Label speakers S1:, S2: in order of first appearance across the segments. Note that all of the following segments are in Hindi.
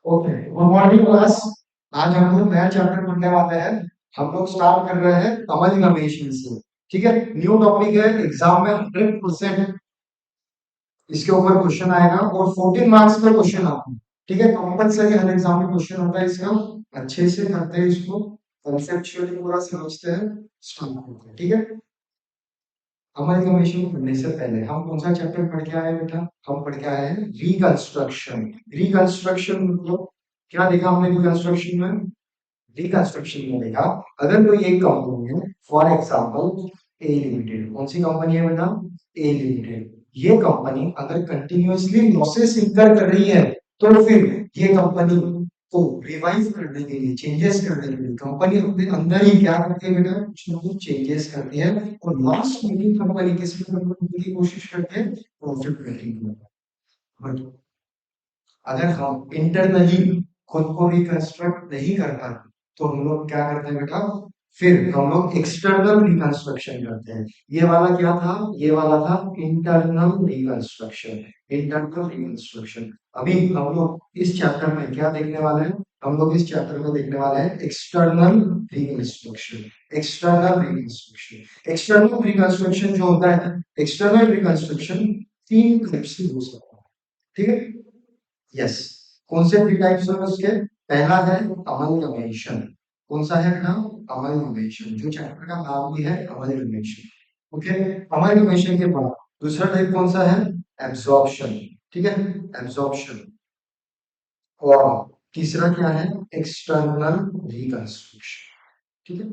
S1: Okay, good morning class. आज हम लोग नया चैप्टर पढ़ने वाले हैं। हम लोग स्टार्ट कर रहे हैं अमलगमेशन से। ठीक है, न्यू टॉपिक है, एग्जाम में 100% इसके ऊपर क्वेश्चन आएगा और 14 मार्क्स का क्वेश्चन आता है। ठीक है, कंपलसरी हर एग्जाम में क्वेश्चन होता है इसका। अच्छे से करते हैं इसको, कंसेप्चुअली पूरा समझते हैं, स्टार्ट करते हैं। ठीक है, अमलगमेशन पढ़ने से पहले हम कौन सा चैप्टर पढ़ के आए हैं बेटा? हम पढ़ के आए हैं रिकंस्ट्रक्शन। रिकंस्ट्रक्शन मतलब क्या देखा हमने रिकंस्ट्रक्शन में? रिकंस्ट्रक्शन में देखा, अगर कोई एक कंपनी है, फॉर एग्जांपल ए लिमिटेड। कौन सी कंपनी है बेटा? A limited. ये कंपनी अगर कंटिन्यूअसली लॉसेस इंकर कर रही है, तो फिर ये कंपनी को रिवाइव करने के लिए, चेंजेस करने के लिए कंपनी अपने अंदर ही क्या करती है बेटा? कुछ ना कुछ चेंजेस करती है और लास्ट में भी कंपनी किसी करने की कोशिश करती है, प्रॉफिट मेकिंग में। बट अगर हम इंटरनली खुद को रिकंस्ट्रक्ट नहीं कर पाते, तो हम लोग क्या करते हैं बेटा? फिर हम लोग एक्सटर्नल रिकंस्ट्रक्शन करते हैं। ये वाला क्या था? ये वाला था इंटरनल रिकंस्ट्रक्शन। Internal reconstruction. अभी हम लोग इस चैप्टर में क्या देखने वाले हैं? हम लोग इस चैप्टर में देखने वाले हैं external reconstruction. External reconstruction, external reconstruction जो होता है, एक्सटर्नल रिकंस्ट्रक्शन तीन टाइप से हो सकता है। ठीक है, यस। कौन से थ्री टाइप्स है उसके? पहला है अमलगमेशन। कौन सा है नाम? अमलगमेशन। जो चैप्टर का नाम भी है अमलगमेशन। ओके, अमलगमेशन के बाद दूसरा टाइप कौन सा है? एब्जॉर्प्शन। ठीक है, एब्जॉर्प्शन। और तीसरा क्या है? External reconstruction. ठीक है,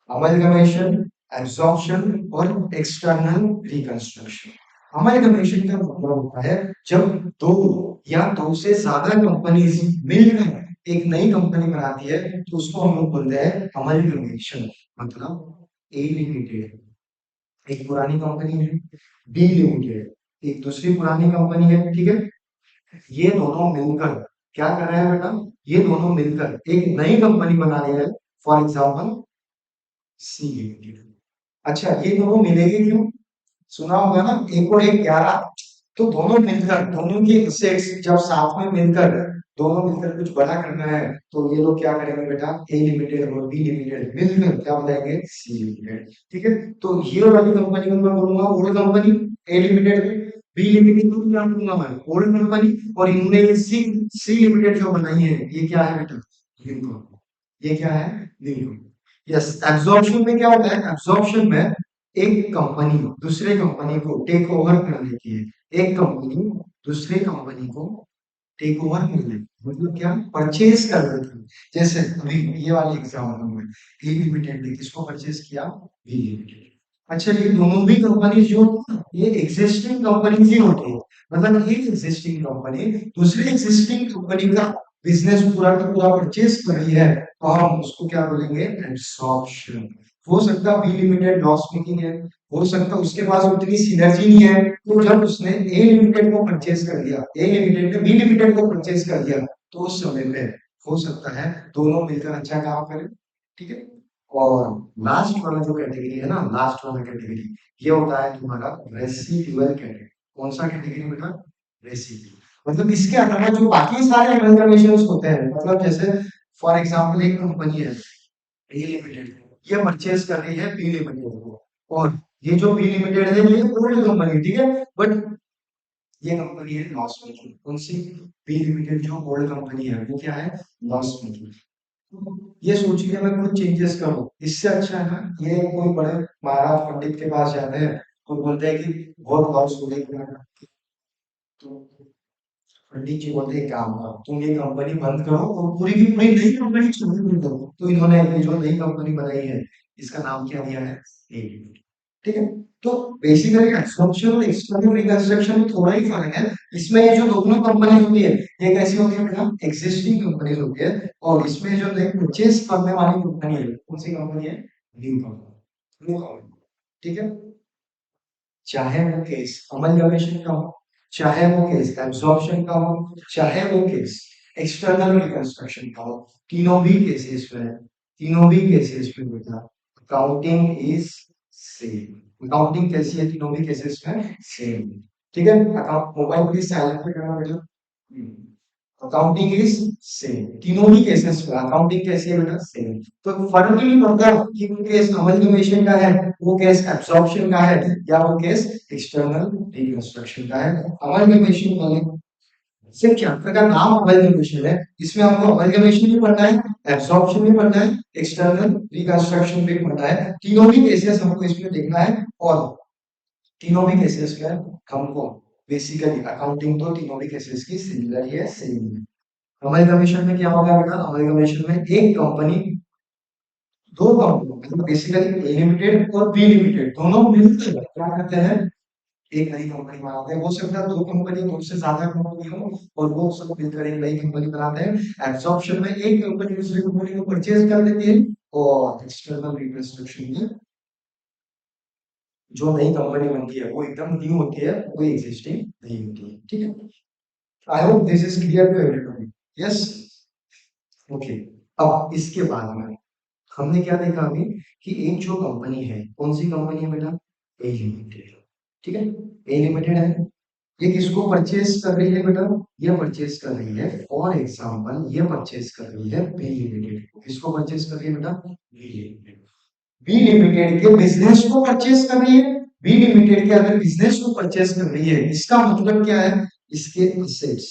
S1: अमलगमेशन, एब्जॉर्प्शन और एक्सटर्नल रिकंस्ट्रक्शन। अमलगमेशन का मतलब होता है जब दो या दो से ज्यादा कंपनीज मिलकर एक नई कंपनी बनाती है, तो उसको हम लोग बोलते हैं अमलगमेशन। मतलब ए लिमिटेड एक पुरानी कंपनी है, बी लिमिटेड एक दूसरी पुरानी कंपनी है। ठीक है, ये दोनों मिलकर क्या कर रहे हैं बेटा? ये दोनों मिलकर एक नई कंपनी बना रही है, फॉर एग्जाम्पल सी लिमिटेड। अच्छा, ये दोनों मिलेंगे क्यों? सुना होगा ना, एक और एक 11। तो दोनों मिलकर, दोनों के सेट्स जब साथ में मिलकर, दोनों मिलकर कुछ बड़ा करना है, तो ये लोग क्या करेंगे बेटा? ए लिमिटेड और बी लिमिटेड मिलकर क्या बनाएंगे? C limited. ठीक है, तो ये वाली कंपनी को मैं बोलूंगा old company, A limited. B limited को क्या बोलूंगा मैं? Old company. और इन्होंने ये सी सी लिमिटेड जो बनाई है, ये क्या है बेटा? New company. ये क्या है? New company. यस, एब्जॉर्प्शन में क्या होता है? एब्जॉर्प्शन में एक कंपनी दूसरे कंपनी को टेक ओवर कर लेती है। एक कंपनी दूसरे कंपनी को टेक ओवर कर लेती है, मतलब क्या? परचेज कर लेती है। जैसे अभी ये वाले एग्जाम्पल में ए लिमिटेड ने किसको परचेज किया? B limited. अच्छा, ये दोनों भी कंपनी जो ये एग्जिस्टिंग कंपनी ही होती है। मतलब एक एग्जिस्टिंग कंपनी दूसरी एग्जिस्टिंग कंपनी का बिजनेस पूरा का पूरा परचेज कर रही है, तो हम उसको क्या बोलेंगे? एब्सॉर्प्शन। हो सकता है बी लिमिटेड लॉस मेकिंग है, हो सकता है उसके पास उतनी सिनर्जी नहीं है, तो जब उसने ए लिमिटेड को परचेज कर लिया, ए लिमिटेड ने बी लिमिटेड को परचेज कर लिया, तो उस समय पे हो सकता है दोनों मिलकर अच्छा काम करें। ठीक है, और लास्ट वाला जो कैटेगरी है ना, लास्ट वाला कैटेगरी, ये होता है तुम्हारा रेसिडुअल कैटेगरी। कौन सा कैटेगरी बेटा? रेसिडुअल। मतलब इसके अलावा जो बाकी सारे अमेरिकन होते हैं, मतलब जैसे फॉर एग्जांपल एक कंपनी है ए लिमिटेड, ये परचेज कर रही है बी लिमिटेड को, और ये जो बी लिमिटेड है ये ओल्ड कंपनी, ठीक है, बट ये कंपनी है लॉस मेकिंग। कौन सी? बी लिमिटेड जो ओल्ड कंपनी है वो क्या है? Loss making. ये सोचिए मैं कुछ चेंजेस करूं, इससे अच्छा है ना ये कोई बड़े महाराज पंडित के पास जाते हैं, तो बोलते हैं कि बहुत लॉस हो गई, तो पंडित जी बोलते हैं काम करो, तुम ये कंपनी बंद करो और पूरी की पूरी नई कंपनी शुरू करो। तो इन्होंने ये जो नई कंपनी बनाई है, इसका नाम क्या दिया है? एबीबी। ठीक है, तो बेसिकली कंस्ट्रक्शन और एक्सटर्नल रिकंस्ट्रक्शन में थोड़ा ही फर्क है। इसमें ये जो दोनों कंपनी होती है, ये कैसी होती है बेटा? एग्जिस्टिंग कंपनीज होती है। और इसमें जो नई परचेज करने वाली कंपनी है, कौन सी कंपनी है? New company, new company. ठीक है, चाहे वो केस अमलगमेशन का हो, चाहे वो केस एब्जॉर्प्शन का हो, चाहे वो केस एक्सटर्नल रिकंस्ट्रक्शन का हो, तीनों भी केसेस में, तीनों भी केसेस में बेटा अकाउंटिंग इज सेम। अकाउंटिंग कैसी है तीनों भी केसेस में? सेम। ठीक है, अकाउंट मोबाइल प्लीज साइलेंट पे करना बेटा। अकाउंटिंग इज सेम, तीनों ही केसेस में अकाउंटिंग कैसी है बेटा, सेम। तो फर्क ही नहीं पड़ता कि वो केस अमलगमेशन का है, वो केस एब्सॉर्प्शन का है, या वो केस एक्सटर्नल रिकंस्ट्रक्शन का है। अमलगमेशन वाले सिर्फ चैप्टर का नाम अमलगमेशन है, इसमें हमको अमलगमेशन भी पढ़ना है, एब्सॉर्प्शन भी पढ़ना है, एक्सटर्नल रिकंस्ट्रक्शन भी पढ़ना है। तीनों ही केसेस हमको इसमें देखना है, और तीनों भी केसेस में हमको बेसिकली अकाउंटिंग तो तीनों भी केसेस की सिमिलर ही है, सेम है। हमारे कमीशन में क्या होगा बेटा, हमारे कमीशन में एक कंपनी, दो कंपनी मतलब बेसिकली ए लिमिटेड और बी लिमिटेड दोनों मिलकर क्या करते हैं, एक नई कंपनी बनाते हैं। हो सकता है दो कंपनी, दो से ज्यादा कंपनी हो, और वो सब मिलकर एक नई कंपनी बनाते हैं। एब्सॉर्प्शन में एक कंपनी दूसरी कंपनी को परचेज कर लेती है, और एक्सटर्नल रिकंस्ट्रक्शन में जो नई कंपनी बनती है वो एकदम न्यू होती है, कोई एग्जिस्टिंग नहीं होती है। ठीक है, I hope this is clear to everybody. Yes, okay. अब इसके बाद में हमने क्या देखा अभी, कि एक जो कंपनी है, कौन सी कंपनी है बेटा, ए लिमिटेड। ठीक है, ए लिमिटेड है, ये किसको परचेज कर रही है बेटा, ये परचेज कर रही है, फॉर एग्जांपल ये परचेज कर रही है बी लिमिटेड को। किसको परचेज कर रही है बेटा, बी लिमिटेड। बी लिमिटेड के बिजनेस को परचेज कर रही है। बी लिमिटेड के अगर बिजनेस को परचेज कर रही है, इसका मतलब क्या है, इसके असेट्स,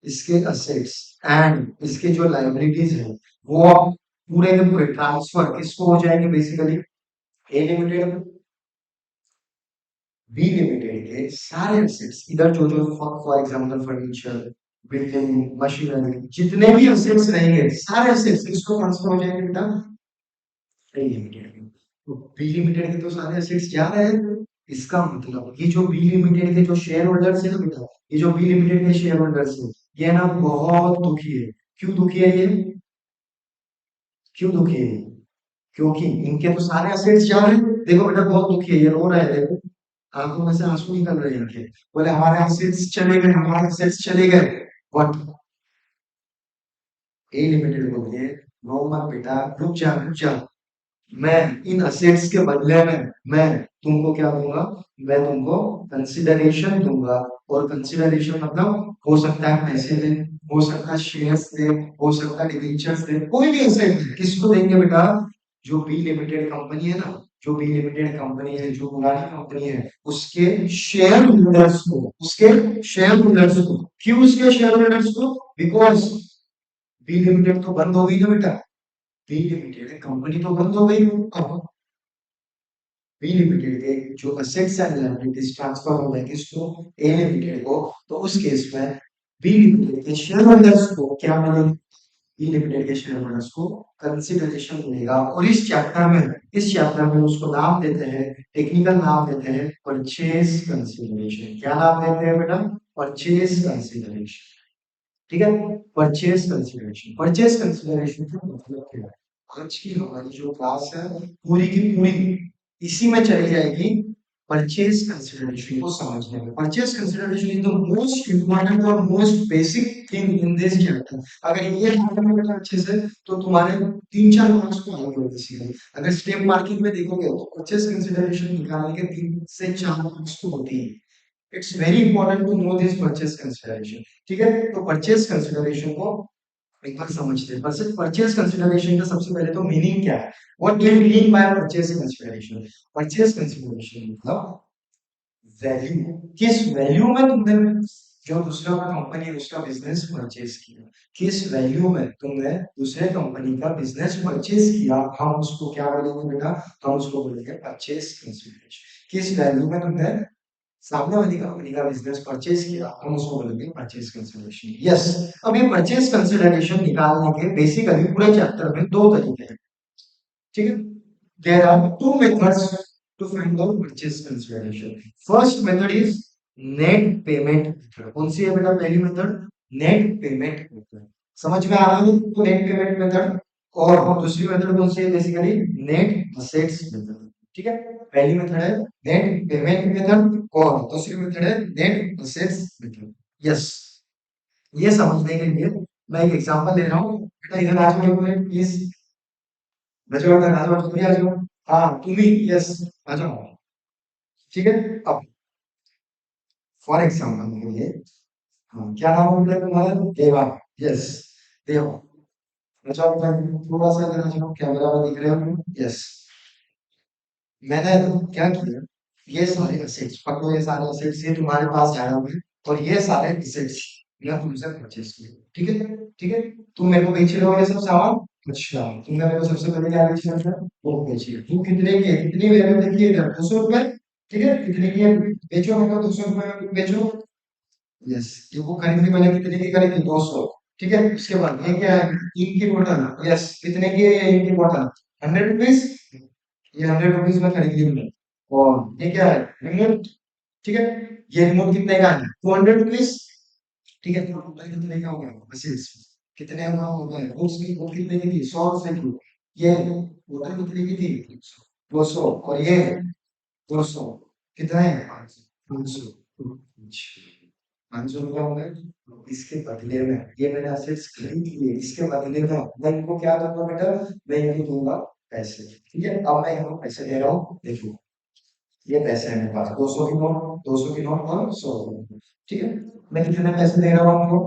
S1: इसके असेट्स एंड इसके जो लाइबिलिटीज है, वो अब पूरे के पूरे ट्रांसफर किसको हो जाएंगे, बेसिकली ए लिमिटेड, बी लिमिटेड के सारे एसेट्स, इधर जो जो for example furniture, building, machinery, जितने भी एसेट्स रहेंगे सारे एसेट्स किसको ट्रांसफर हो जाएंगे बेटा, ए लिमिटेड में। तो बी लिमिटेड के तो सारे एसेट्स जा रहे हैं, इसका मतलब ये जो बी लिमिटेड के जो शेयर होल्डर्स है ना बेटा, ये जो बी लिमिटेड के शेयर होल्डर्स है, ये ना बहुत दुखी है। क्यों दुखी है ये, क्यों दुखी है ये? क्योंकि इनके तो सारे एसेट्स जा रहे हैं। देखो बेटा बहुत दुखी है, ये रो रहा है, देखो आंखों में से आंसू निकल रहे हैं इनके। बोले हमारे एसेट्स चले गए, हमारे एसेट्स चले गए। बट ए लिमिटेड बोलती है, नो मत बेटा, रुक जा रुक जा, मैं इन असेट्स के बदले में मैं तुमको क्या दूंगा, मैं तुमको कंसिडरेशन दूंगा। और कंसिडरेशन मतलब हो सकता है पैसे दे, हो सकता है शेयर्स दे, हो सकता है डिबेंचर्स दे, कोई भी एसेट किसको देंगे बेटा, जो बी लिमिटेड कंपनी है ना, जो बी लिमिटेड कंपनी है, जो पुरानी कंपनी है, उसके शेयर होल्डर्स को, उसके शेयर होल्डर्स को। क्यों उसके शेयर होल्डर्स को, बिकॉज बी लिमिटेड तो बंद हो गई ना बेटा, बी लिमिटेड कंपनी तो बंद हो गई। अब बी लिमिटेड के जो असेट्स एंड लायबिलिटीज ट्रांसफर हो गए किसको, ए लिमिटेड को। तो उस केस में बी लिमिटेड के शेयर होल्डर्स को क्या मिलेगा, बी लिमिटेड के शेयर होल्डर्स को कंसिडरेशन मिलेगा। और इस चैप्टर में उसको नाम देते हैं, टेक्निकल नाम देते हैं परचेज कंसिडरेशन। क्या नाम देते हैं बेटा, परचेज कंसिडरेशन। ठीक है, परचेज कंसिडरेशन। परचेज कंसिडरेशन का मतलब क्या है, आज की हमारी जो क्लास है पूरी की पूरी इसी में चली जाएगी, परचेज कंसिडरेशन को समझने में। Purchase consideration is the most important और most basic thing in this chapter. अगर ये ध्यान में रखना अच्छे से, तो तुम्हारे 3-4 मार्क्स को आगे बढ़ सीधे। अगर स्टेप मार्किंग में देखोगे तो परचेज कंसिडरेशन निकालने के 3 से 4 मार्क्स तो होती है। It's very important to know this purchase consideration. ठीक है, तो परचेज कंसिडरेशन को एक बार समझते हैं। परचेज कंसिडरेशन का सबसे पहले तो मीनिंग क्या है, what do you mean by purchase consideration. Purchase consideration मतलब वैल्यू, किस वैल्यू में तुमने जो दूसरा कंपनी दूसरा बिजनेस परचेज किया, किस वैल्यू में तुमने दूसरे कंपनी का बिजनेस परचेज किया, हम उसको क्या बोलेंगे बेटा, हम उसको बोलेंगे परचेज कंसिडरेशन। किस वैल्यू में तुमने सामने वाली कंपनी का बिजनेस परचेज किया, हम उसको बोलेंगे परचेज कंसिडरेशन। यस, अब ये परचेज कंसिडरेशन निकालने के बेसिकली पूरे चैप्टर में 2 तरीके हैं। ठीक है, there are 2 methods to find out purchase consideration. First method is net payment method. कौन सी है बेटा पहली मेथड, नेट पेमेंट मेथड। समझ में आ रहा है तो नेट पेमेंट मेथड। और दूसरी मेथड कौन सी है, बेसिकली नेट असेट्स मेथड। ठीक है, पहली मेथड है नेट पेमेंट मेथड, और दूसरी मेथड है नेट असेट्स मेथड। यस, ये समझने के लिए मैं एक एग्जांपल ले रहा हूँ। बेटा इधर आ जाओ प्लीज, बच्चों इधर आ जाओ, तुम भी आ जाओ। हाँ तुम भी, यस आ जाओ। ठीक है, अब फॉर एग्जांपल के लिए हाँ, क्या नाम है बेटा तुम्हारा? देवा। यस, देवा। अच्छा बेटा, थोड़ा सा इधर आ जाओ, कैमरा में दिख रहे हो? यस। मैंने क्या किया, ये सारे असेट्स पकड़ो, ये सारे असेट्स ये तुम्हारे पास आया हुए हैं, और ये सारे असेट्स मैं तुमसे परचेज किए। ठीक है, ठीक है। तुम मेरे को बेच रहे हो ये सब सामान। अच्छा, तुमने मेरे को सबसे पहले क्या बेचा था? वो बेचिए। तुम कितने की है? कितनी वैल्यू देखिए इधर, 200 रुपए। ठीक है, कितने की है? बेचो मेरे को 200 रुपए में बेचो। यस, ये वो खरीदने वाले कितने की करेगी? 200। ठीक है, उसके बाद ये क्या है? इन की बोतल। यस, कितने की है ये इन की बोतल? 100 रुपीज। ये 100 रुपीज में खरीदी हमने। और ये क्या है? रिमोट। ठीक है, ये रिमोट कितने का है? 200 रुपीज। ठीक है, तो टोटल कितने का हो गया? 80। कितने का हो गया? उसकी वो कितने की थी? 100 रुपए की। ये बोतल कितने की थी? 200। और ये 200। कितना है? 500। 500 रुपये हो गए। तो इसके बदले में ये मैंने असेट्स खरीद लिए, इसके बदले में मैं इनको क्या दूंगा बेटा? मैं इनको दूंगा पैसे। ठीक है, अब मैं इनको पैसे दे रहा हूँ, देखो ये पैसे हैं मेरे पास, 200 की नोट, 200 की नोट और 100 की नोट। ठीक है, मैं कितने पैसे दे रहा हूँ आपको?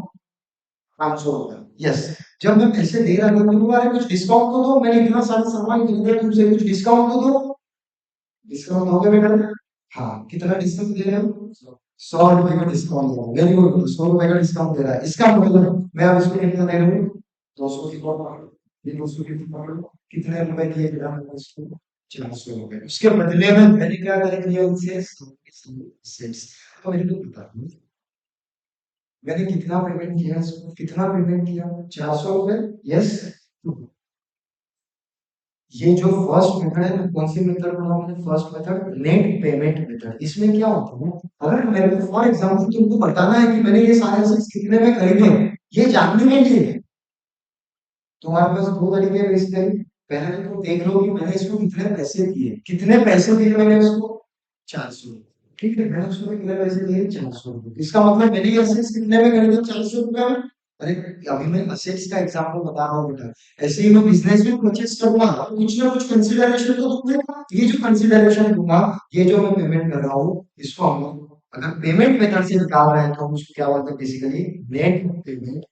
S1: 500 रुपये। यस, जब मैं पैसे दे रहा हूँ तो तुम्हारे कुछ डिस्काउंट तो दो, मैंने इतना सारा सामान खरीदा तुमसे, कुछ डिस्काउंट तो दो। डिस्काउंट दोगे बेटा? हाँ, कितना डिस्काउंट दे रहे हो? 100 रुपए का डिस्काउंट दे रहा हूँ। वेरी गुड, 100 रुपए का डिस्काउंट दे रहा है। इसका मतलब मैं अब इसको कितना दे रहा हूँ? 200 की नोट पकड़ो, ये 200 की नोट पकड़ो। कितने रुपए दिए बेटा मैंने इसको? 400 रुपए। उसके बदले में मैंने क्या कर दिया उनसे? सेट्स। तो मेरे को बता दो, मैंने कितना पेमेंट किया इसको? कितना पेमेंट किया? 400 रुपए। यस। ये जो फर्स्ट मेथड है, मैं कौन सी मेथड बोला मैंने? First method, net payment method. इसमें क्या होता है, अगर मेरे को फॉर एग्जांपल तुमको बताना है कि मैंने ये सारे assets कितने में खरीदे, ये जानने के लिए तुम्हारे पास दो तरीके हैं बेसिकली। पहले तो तुम देख लो कि मैंने इसको कितने पैसे दिए। कितने पैसे दिए मैंने इसको? 400। ठीक है, मैंने उसको कितने पैसे दिए? 400 रुपए। इसका मतलब मैंने ये assets कितने में खरीदे? 400 रुपए में। अरे, अभी मैं assets का एग्जांपल बता रहा हूँ बेटा। ऐसे ही मैं बिजनेस भी परचेस करूंगा, कुछ ना कुछ कंसिडरेशन तो दूंगा। ये जो कंसिडरेशन दूंगा, ये जो मैं पेमेंट कर रहा हूँ, इसको हम लोग अगर पेमेंट मेथड से निकाल रहे हैं तो हम उसको क्या बोलते हैं? Basically net payment.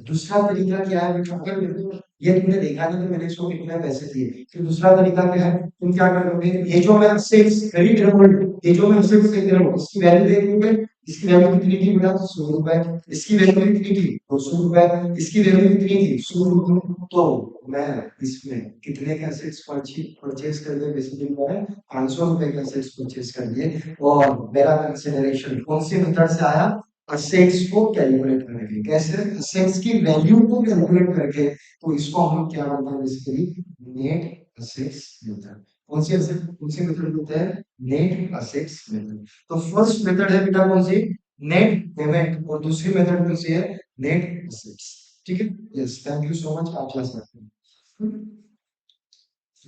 S1: दूसरा तरीका क्या है बेटा? अगर ये तुमने देखा नहीं तो मैंने इसको कितने पैसे दिए, फिर दूसरा तरीका क्या है? तुम क्या करोगे? ये जो मैं सेल्स खरीद रहा हूँ, ये जो मैं सेल्स खरीद रहा हूँ, इसकी वैल्यू देखोगे। इसकी वैल्यू कितनी थी बेटा? 100 रुपए। इसकी वैल्यू कितनी थी? 200 रुपए। इसकी वैल्यू कितनी थी? 100 रुपए। तो मैं इसमें कितने के एसेट्स परचेज कर लिए? बेसिकली मैंने 500 रुपए के एसेट्स परचेज कर लिए। और मेरा कंसिडरेशन कौन सी मेथड से आया? असेट्स को कैलकुलेट करके। कैसे? असेट्स की वैल्यू को कैलकुलेट करके। तो इसको हम लोग क्या बोलते हैं? Basically net assets method. कौन सी मेथड बोलते हैं? Net assets method. तो फर्स्ट मेथड है बेटा कौन सी? Net payment. और दूसरी मेथड कौन सी है? Net assets. ठीक है। Yes, thank you so much, आप क्लास में।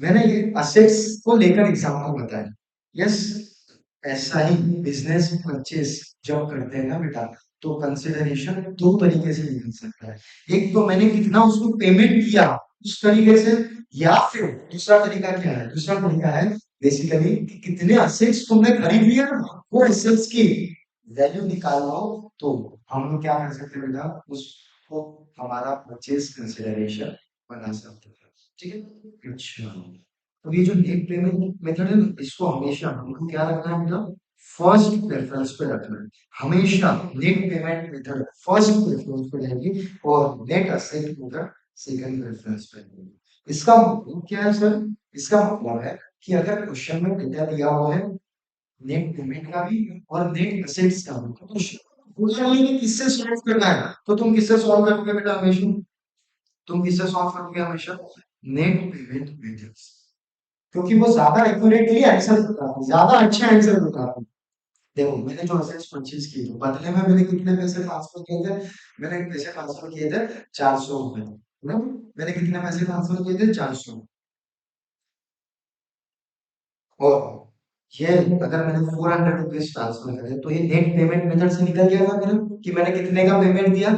S1: मैंने ये असेट्स को लेकर एग्जांपल बताया। यस, ऐसा ही बिजनेस परचेस जब करते हैं ना बेटा, तो कंसिडरेशन दो तरीके से निकल सकता है। एक तो मैंने कितना उसको पेमेंट किया, उस तरीके से। या फिर दूसरा तरीका क्या है? दूसरा तरीका है बेसिकली कि कितने असेट्स तुमने खरीद लिया ना, वो असेट्स की वैल्यू निकालना हो, तो हम लोग क्या कर सकते हैं बेटा? उसको हमारा परचेस कंसिडरेशन बना सकते हैं। ठीक है। अच्छा, तो ये जो नेट पेमेंट मेथड है ना, इसको हमेशा हमको क्या रखना है बेटा? फर्स्ट प्रेफरेंस पे रखना है। हमेशा net payment method first preference पे रहेगी, और net asset method second preference पे रहेगी। इसका मतलब क्या है सर? इसका मतलब है कि अगर क्वेश्चन में डेटा दिया हुआ है नेट पेमेंट का भी और नेट असेट्स का भी, तो पूछा नहीं कि किससे सॉल्व करना है, तो तुम किससे सॉल्व करोगे बेटा? हमेशा तुम किससे सॉल्व करोगे? हमेशा नेट पेमेंट मेथड, क्योंकि वो ज्यादा एक्यूरेटली आंसर देता है, ज्यादा अच्छा आंसर देता है। देखो, मैंने जो असेट्स परचेज किए थे, बदले में मैंने कितने पैसे ट्रांसफर किए थे? मैंने पैसे ट्रांसफर किए थे 400 रुपए। मैंने कितने पैसे ट्रांसफर किए थे? 400। और ये अगर मैंने 400 रुपीज ट्रांसफर करे, तो ये नेट पेमेंट मेथड से निकल गया था मेरा कि मैंने कितने का पेमेंट दिया।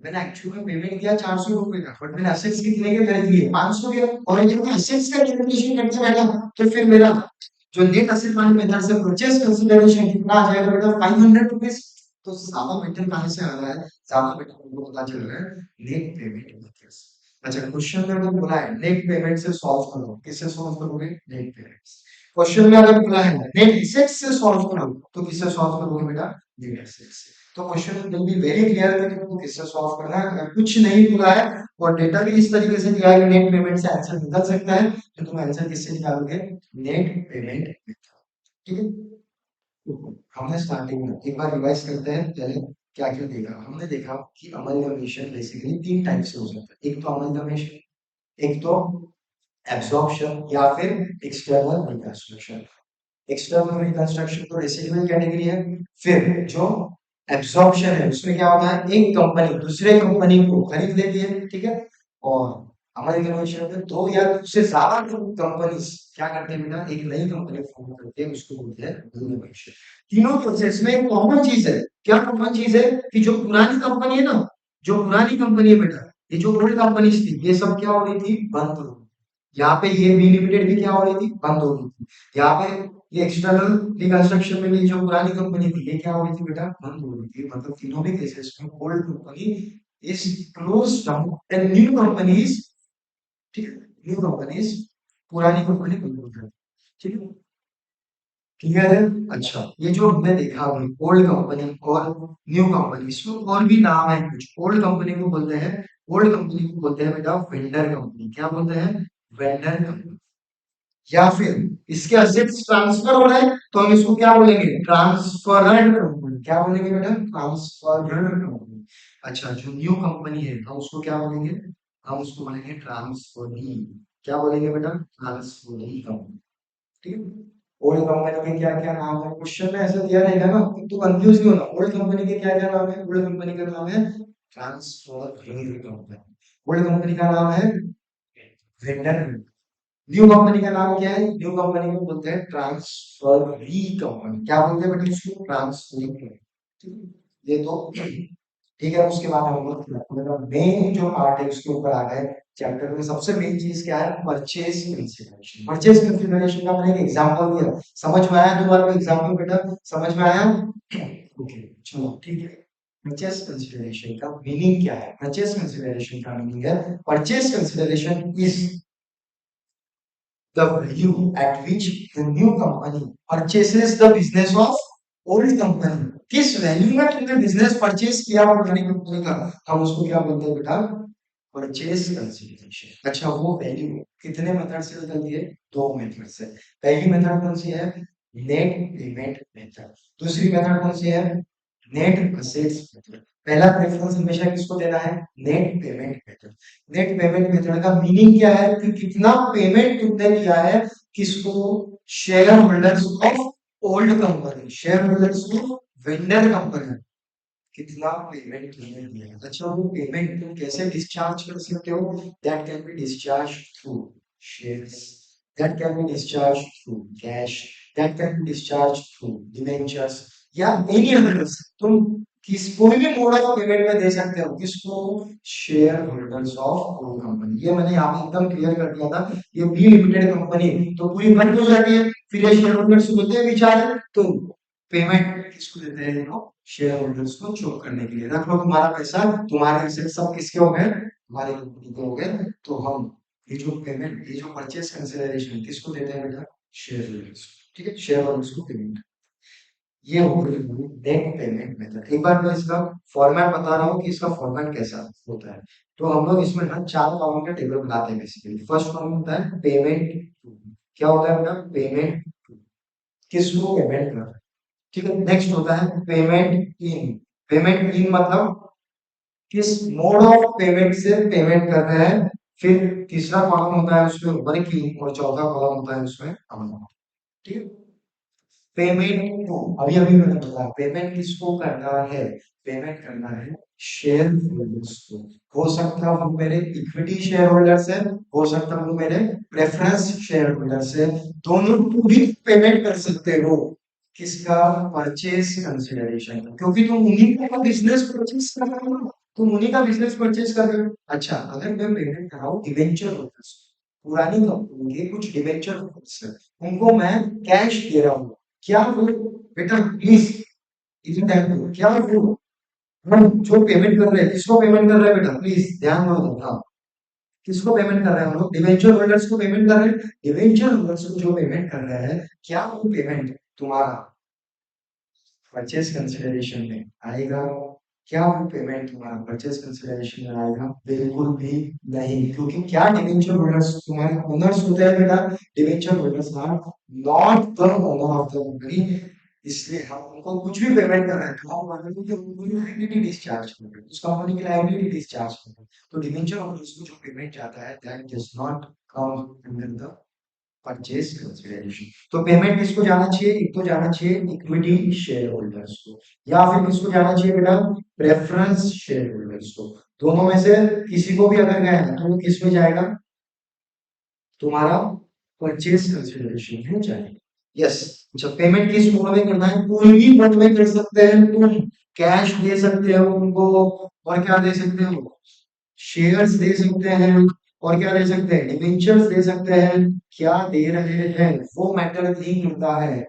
S1: मैंने एक्चुअल में पेमेंट किया 400 रुपए का, बट मैंने असेट्स कितने के खरीद लिए? 500 के। और जब मैं असेट्स का कैलकुलेशन करते बैठा, तो फिर मेरा जो नेट असेट वाली मेथड से परचेस कंसीडरेशन कितना आ जाएगा बेटा? 500 रुपीज। तो ज्यादा बेटर कहाँ से आ रहा है, ज्यादा बेटर हमको पता चल रहा है नेट पेमेंट मेथड से। अच्छा, क्वेश्चन में अगर बोला है नेट पेमेंट से सॉल्व करो, किससे सॉल्व करोगे, नेट पेमेंट से। क्वेश्चन में अगर बोला है नेट एसेट से सॉल्व करो, तो किससे सॉल्व करोगे बेटा, नेट एसेट से। तो question will be very clear कि तुमको किससे सॉल्व करना है। अगर कुछ नहीं बोला है और डेटा भी इस तरीके से दिया है कि नेट पेमेंट से आंसर निकल सकता है, तो तुम आंसर किससे निकालोगे, नेट पेमेंट मेथड। ठीक है, हमने स्टार्टिंग में एक बार रिवाइज करते हैं पहले क्या क्या देखा। हमने देखा कि अमलगमेशन बेसिकली तीन टाइप से हो सकता है, एक तो अमलगमेशन, एक तो एब्जॉर्प्शन, या फिर एक्सटर्नल रिकंस्ट्रक्शन। एक्सटर्नल रिकंस्ट्रक्शन तो रेसिडुअल कैटेगरी है। फिर जो एब्जॉर्प्शन है उसमें क्या होता है, एक कंपनी दूसरे कंपनी को खरीद लेती है, ठीक है। और हमारे कन्वर्शन में दो या उससे ज्यादा कंपनीज क्या करते हैं बेटा, एक नई कंपनी फॉर्म करते हैं, उसको बोलते हैं कन्वर्शन। तीनों प्रोसेस में एक कॉमन चीज है, क्या कॉमन चीज है, कि जो पुरानी कंपनी है ना, जो पुरानी कंपनी है बेटा, ये जो ओल्ड कंपनीज थी ये सब क्या हो रही थी, बंद हो रही थी। यहाँ पे ये बी लिमिटेड भी क्या हो रही थी, बंद हो रही थी। यहाँ पे ये एक्सटर्नल रिकंस्ट्रक्शन में भी जो पुरानी कंपनी थी ये क्या हो रही थी बेटा, बंद हो रही थी। मतलब तीनों भी केसेस में old company is close down and new companies, ठीक है, न्यू कंपनीज पुरानी कंपनी बंद हो जाती, ठीक है, क्लियर है। अच्छा, ये जो हमने देखा अभी ओल्ड कंपनी और न्यू कंपनी, इसमें और भी नाम है कुछ। ओल्ड कंपनी को बोलते हैं, ओल्ड कंपनी को बोलते हैं बेटा वेंडर कंपनी। क्या बोलते हैं, वेंडर कंपनी। या फिर इसके असेट्स ट्रांसफर हो रहे हैं तो हम इसको क्या बोलेंगे, ट्रांसफरर कंपनी। क्या बोलेंगे बेटा, ट्रांसफरर कंपनी। अच्छा, जो न्यू कंपनी है हम उसको क्या बोलेंगे, हम उसको बोलेंगे ट्रांसफरी। क्या बोलेंगे बेटा, ट्रांसफरी कंपनी, ठीक है। ओल्ड कंपनी के क्या क्या नाम है, क्वेश्चन में ऐसा दिया रहेगा ना तो कंफ्यूज नहीं होना। ओल्ड कंपनी के क्या क्या नाम है, ओल्ड कंपनी का नाम है ट्रांसफर कंपनी। ओल्ड कंपनी का नाम है वेंडर। न्यू कंपनी का नाम क्या है, न्यू कंपनी को बोलते हैं ट्रांसफरी कंपनी। क्या बोलते हैं बेटा इसको, ट्रांसफरी कंपनी, ठीक है। ये तो ठीक है। उसके बाद हम लोग मेन जो पार्ट है उसके ऊपर आ गए। चैप्टर में सबसे मेन चीज क्या है, परचेज कंसीडरेशन। परचेज कंसीडरेशन का मैंने एक एग्जांपल दिया, समझ में आया तुम्हारे एग्जांपल बेटा, समझ में आया, ओके चलो ठीक है। परचेज कंसीडरेशन का मीनिंग क्या है, परचेज कंसीडरेशन का मीनिंग है, purchase consideration is the value at which the new company purchases the business of old company। किस वैल्यू में तुमने बिजनेस परचेज किया पुरानी कंपनी का, हम उसको क्या बोलते हैं बेटा, परचेज कंसीडरेशन। अच्छा, वो वैल्यू कितने मेथड से निकलती है, दो मेथड से। पहली मेथड कौन सी है, नेट पेमेंट मेथड। दूसरी मेथड कौन सी है, नेट असेट्स मेथड। पहला प्रेफरेंस हमेशा किसको देना है, net payment method. Net payment method का मीनिंग क्या है, कि कितना पेमेंट तुमने किया है, किसको, share holders of old company, share holders को, वेंडर कंपनी, कितना पेमेंट तुमने दिया है। अच्छा, वो पेमेंट तुम कैसे डिस्चार्ज कर सकते हो, that can be discharge through shares, that can be discharge through cash, that can be discharge through debentures, या एनी अदर। तुम किस कोई भी मोड ऑफ पेमेंट में दे सकते हो, किसको, share holders of old company. ये मैंने यहाँ पे एकदम क्लियर कर दिया था। ये बी लिमिटेड कंपनी तो पूरी बंद हो जाती है, फिर ये शेयर होल्डर्स होते हैं बेचारे, तो पेमेंट किसको देते हैं, शेयर होल्डर्स को चोक करने के लिए। रख लो तुम्हारा पैसा, तुम्हारे एसेट सब किसके हो गए, हमारे कंपनी के हो गए। तो हम ये जो पेमेंट, ये जो परचेज कंसिडरेशन किसको देते हैं बेटा, शेयर होल्डर्स, ठीक है, शेयर होल्डर्स को पेमेंट। ये हो गई नेट पेमेंट मेथड। एक बार मैं इसका फॉर्मेट बता रहा हूँ कि इसका फॉर्मेट कैसा होता है। तो हम लोग इसमें ना चार कॉलम का टेबल बनाते हैं बेसिकली। फर्स्ट कॉलम होता है पेमेंट, क्या होता है बेटा, पेमेंट किसको पेमेंट कर, ठीक है। नेक्स्ट होता है पेमेंट इन, पेमेंट इन मतलब किस मोड ऑफ पेमेंट से पेमेंट कर रहे हैं। फिर तीसरा कॉलम होता है उसमें वर्किंग, और चौथा कॉलम होता है उसमें अमाउंट, ठीक है। पेमेंट को अभी अभी मैंने बताया, पेमेंट किसको करना है, पेमेंट करना है शेयर होल्डर्स को। हो सकता है वो मेरे इक्विटी शेयर होल्डर्स है, हो सकता है वो मेरे प्रेफरेंस शेयर होल्डर्स है, दोनों को भी पेमेंट कर सकते हो। किसका, परचेज कंसिडरेशन, क्योंकि तुम उन्हीं का बिजनेस परचेज कर रहे हो, तुम उन्हीं का बिजनेस परचेज कर रहे हो। अच्छा, अगर मैं पेमेंट कराऊं डिवेंचर होल्डर्स, पुरानी कंपनी के कुछ डिवेंचर होल्डर्स है, उनको मैं कैश दे रहा हूँ, क्या वो, बेटा प्लीज इतना टाइम क्या वो हम जो पेमेंट कर रहे हैं किसको पेमेंट कर रहे हैं बेटा प्लीज ध्यान दो हाँ किसको पेमेंट कर रहे हैं हम लोग डिवेंचर होल्डर्स को पेमेंट कर रहे हैं डिवेंचर होल्डर्स को जो पेमेंट कर रहे हैं क्या वो पेमेंट तुम्हारा परचेज कंसिडरेशन में आएगा क्या वो पेमेंट तुम्हारा परचेज कंसिडरेशन में आएगा बिल्कुल भी नहीं क्योंकि क्या डिवेंचर होल्डर्स तुम्हारे ओनर्स होते हैं बेटा debenture holders are not the owner of the company इसलिए हम उनको कुछ भी पेमेंट कर रहे हैं तो हम मान लो कि उनको लायबिलिटी डिस्चार्ज कर रहे हैं उस कंपनी की लायबिलिटी डिस्चार्ज कर रहे हैं तो डिवेंचर होल्डर्स को जो पेमेंट जाता है that does not come under the purchase consideration तो पेमेंट किसको जाना चाहिए एक तो जाना चाहिए इक्विटी शेयर होल्डर्स को या फिर किसको जाना चाहिए बेटा प्रेफरेंस शेयर होल्डर्स को दोनों में से किसी को भी अगर गया है तो वो किस में जाएगा तुम्हारा परचेज कंसिडरेशन में जाएगा यस जब पेमेंट किस मोड में करना है कोई भी मोड में कर सकते हैं तुम कैश दे सकते हो उनको और क्या दे सकते हो शेयर्स दे सकते हैं और क्या दे सकते हैं डिबेंचर्स दे सकते हैं क्या दे रहे हैं वो मैटर नहीं करता है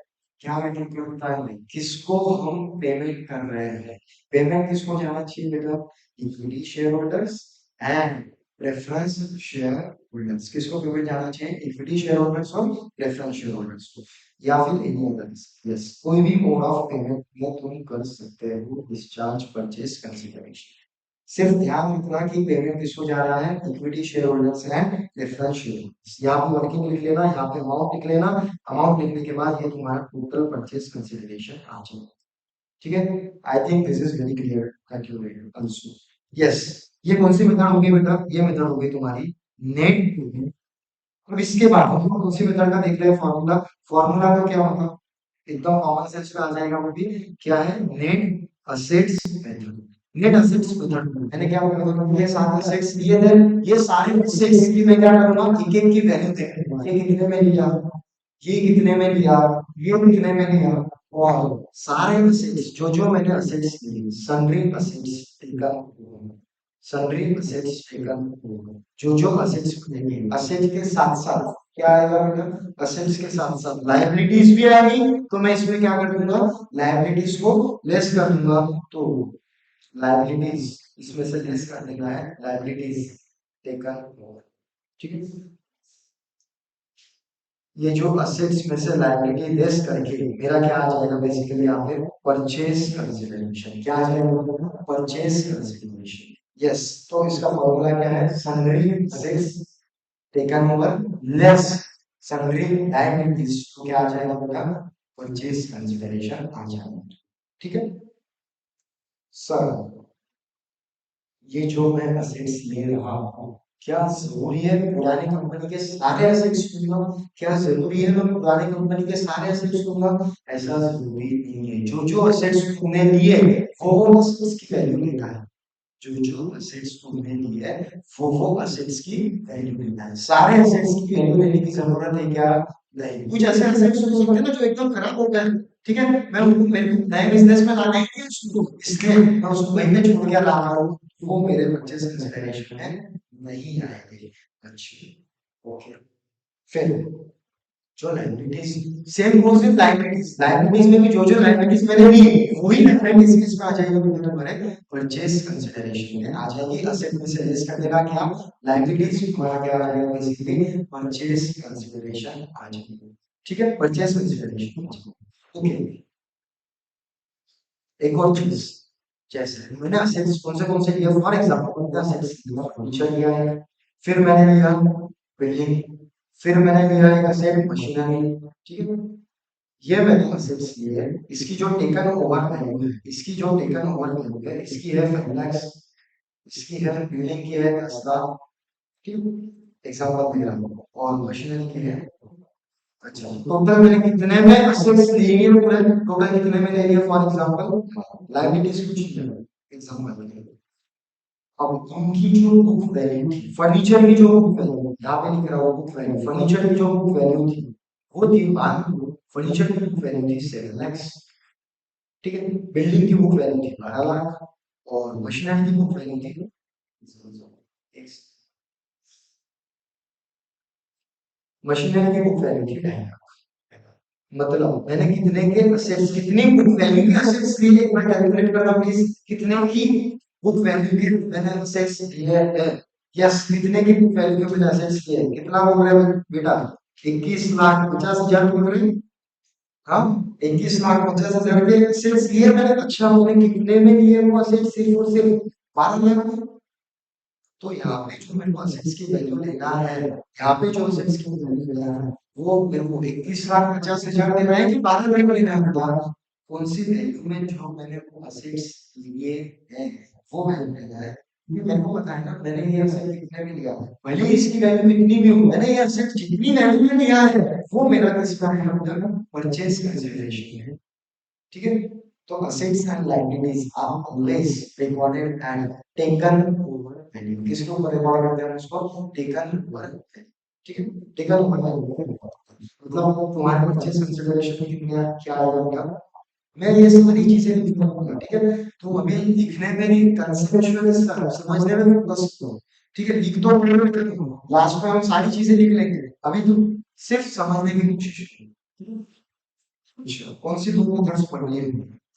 S1: क्या मैटर करता है किसको हम पेमेंट कर रहे हैं पेमेंट किसको जाना चाहिए बेटा equity share holders and preference share holders किसको पेमेंट जाना चाहिए इक्विटी शेयर होल्डर्स और प्रेफरेंस शेयर होल्डर्स को या फिर एनी अदर्स यस कोई भी मोड ऑफ पेमेंट में तुम कर सकते हो डिस्चार्ज परचेज कंसीडरेशन सिर्फ ध्यान रखना कि पेमेंट किसको जा रहा है equity share holders and preference share holders यहाँ पे वर्किंग लिख लेना यहाँ पे अमाउंट लिख लेना अमाउंट लिखने के बाद ये तुम्हारा टोटल परचेज कंसीडरेशन आ जाएगा ठीक है I think this is very clear thank you very much yes ये कौन सी मेथड होगी बेटा ये मेथड होगी तुम्हारी नेट अब इसके बाद हम लोग दूसरी मेथड का देख रहे हैं फॉर्मूला फॉर्मूला का क्या होगा एकदम कॉमन सेंस में आ जाएगा वो भी क्या है net assets method net assets method मैंने क्या बोला ये सारे असेट्स लिए थे ये सारे असेट्स की मैं क्या करूंगा एक एक की वैल्यू देखूंगा ये कितने में लिया ये कितने में लिया ये कितने में लिया और सारे असेट्स जो मैंने असेट्स लिए sundry assets sundry assets taken जो असेट्स बनेंगे असेट्स के साथ साथ क्या आएगा बेटा असेट्स के साथ साथ लायबिलिटीज भी आएगी तो मैं इसमें क्या कर दूंगा लायबिलिटीज को लेस कर दूंगा तो लायबिलिटीज इसमें से लेस कर देना है लायबिलिटीज टेकन ठीक है ये जो असेट्स में से लायबिलिटी लेस करके मेरा क्या आ जाएगा बेसिकली यहाँ पे परचेज कंसिडरेशन क्या आ जाएगा परचेज कंसिडरेशन यस तो इसका फॉर्मूला क्या है sundry assets taken over less sundry liabilities तो क्या आ जाएगा बेटा परचेज कंसिडरेशन आ जाएगा ठीक है सर ये जो मैं असेट्स ले रहा हूँ क्या जरूरी है पुरानी कंपनी के सारे एसेट्स लूंगा क्या जरूरी है मैं पुरानी कंपनी के सारे एसेट्स लूंगा ऐसा जरूरी नहीं है जो जो एसेट्स तुमने लिए वो एसेट्स की वैल्यू लेता है जो जो एसेट्स तुमने लिए वो एसेट्स की वैल्यू लेता है सारे एसेट्स की वैल्यू लेने की जरूरत है क्या नहीं कुछ ऐसे एसेट्स हो सकते हैं ना जो एकदम खराब हो गए ठीक है मैं उनको मेरे नए बिजनेस में लाना ही नहीं है उसको इसलिए मैं उसको वहीं पे छोड़ के ला रहा हूँ वो मेरे परचेज कंसिडरेशन में नहीं आएंगे अच्छा ओके फिर जो liabilities same goes with liabilities liabilities में भी जो जो लायबिलिटीज मैंने ली वही लायबिलिटीज इसमें आ जाएगी वो तुम्हारे परचेज कंसिडरेशन में आ जाएगी असेट में से लेस कर देगा क्या लायबिलिटीज तुम्हारा क्या आ जाएगा बेसिकली परचेज कंसिडरेशन आ जाएगी ठीक है परचेज कंसिडरेशन ओके एक और चीज जैसे मैंने असेट्स कौन से लिया फॉर एग्जांपल मैंने असेट्स लिया फर्नीचर लिया है फिर मैंने लिया बिल्डिंग फिर मैंने लिया एक असेट मशीनरी ठीक है ये मैंने असेट्स लिए हैं इसकी जो टेकन ओवर वैल्यू है इसकी जो टेकन ओवर वैल्यू है इसकी है 5 लाख इसकी है बिल्डिंग की है 10 लाख ठीक एग्जांपल दे रहा हूँ और मशीनरी की है अच्छा टोटल मैंने कितने में असेट्स लिए हैं पूरे टोटल कितने में ले लिया फॉर एग्जांपल लायबिलिटीज कुछ एग्जांपल अब इनकी जो बुक वैल्यू थी फर्नीचर की जो बुक वैल्यू यहाँ पे लिख रहा हूँ बुक वैल्यू फर्नीचर की जो बुक वैल्यू थी वो थी मान फर्नीचर की बुक वैल्यू थी 7 लाख ठीक है बिल्डिंग की बुक वैल्यू थी 12 लाख और मशीनरी की बुक वैल्यू थी मशीनरी की बुक वैल्यू थी 2.5 लाख मतलब मैंने कितने के असेट्स, कितनी बुक वैल्यू के असेट्स लिए मैं कैलकुलेट कर रहा हूँ प्लीज, कितने की बुक वैल्यू के मैंने असेट्स लिए हैं। यस, कितने की बुक वैल्यू के मैंने असेट्स लिए हैं, कितना बोल रहे हैं बेटा? 21,50,000 बोल रहे हैं। हाँ, 21,50,000 के असेट्स लिए मैंने। अच्छा, मैंने कितने में लिए वो असेट्स? सिर्फ और सिर्फ 12 लाख में। तो यहाँ पे जो मेरे को असेट्स की वैल्यू लेना है, यहाँ पे जो असेट्स की वैल्यू लेना है, वो मेरे को 21,50,000 देना है कि 12 लाख लेना है? बता, कौन सी वैल्यू में जो मैंने वो असेट्स लिए हैं वो वैल्यू लेना है। क्योंकि मेरे को पता है ना, मैंने ये असेट कितने में लिया, भले ही इसकी वैल्यू कितनी भी हो, मैंने ये असेट जितनी वैल्यू में लिया है वो मेरा किस में है? परचेज कंसिडरेशन है। ठीक है, तो assets and liabilities are always recorded and taken over value। किसके ऊपर रिकॉर्ड करते हैं उसको? Taken over. ठीक है, टेकन ओवर value। मतलब तुम्हारे परचेज कंसिडरेशन में कितने क्या आएगा बेटा? मैं ये सारी चीजें लिखूंगा। ठीक है, तो अभी लिखने में नहीं, कंसेप्चुअल समझने में फोकस करो। ठीक है, लिख तो लास्ट में हम सारी चीजें लिख लेंगे, अभी तुम सिर्फ समझने की कोशिश करो। अच्छा, कौन सी दो मेथड्स पढ़नी है?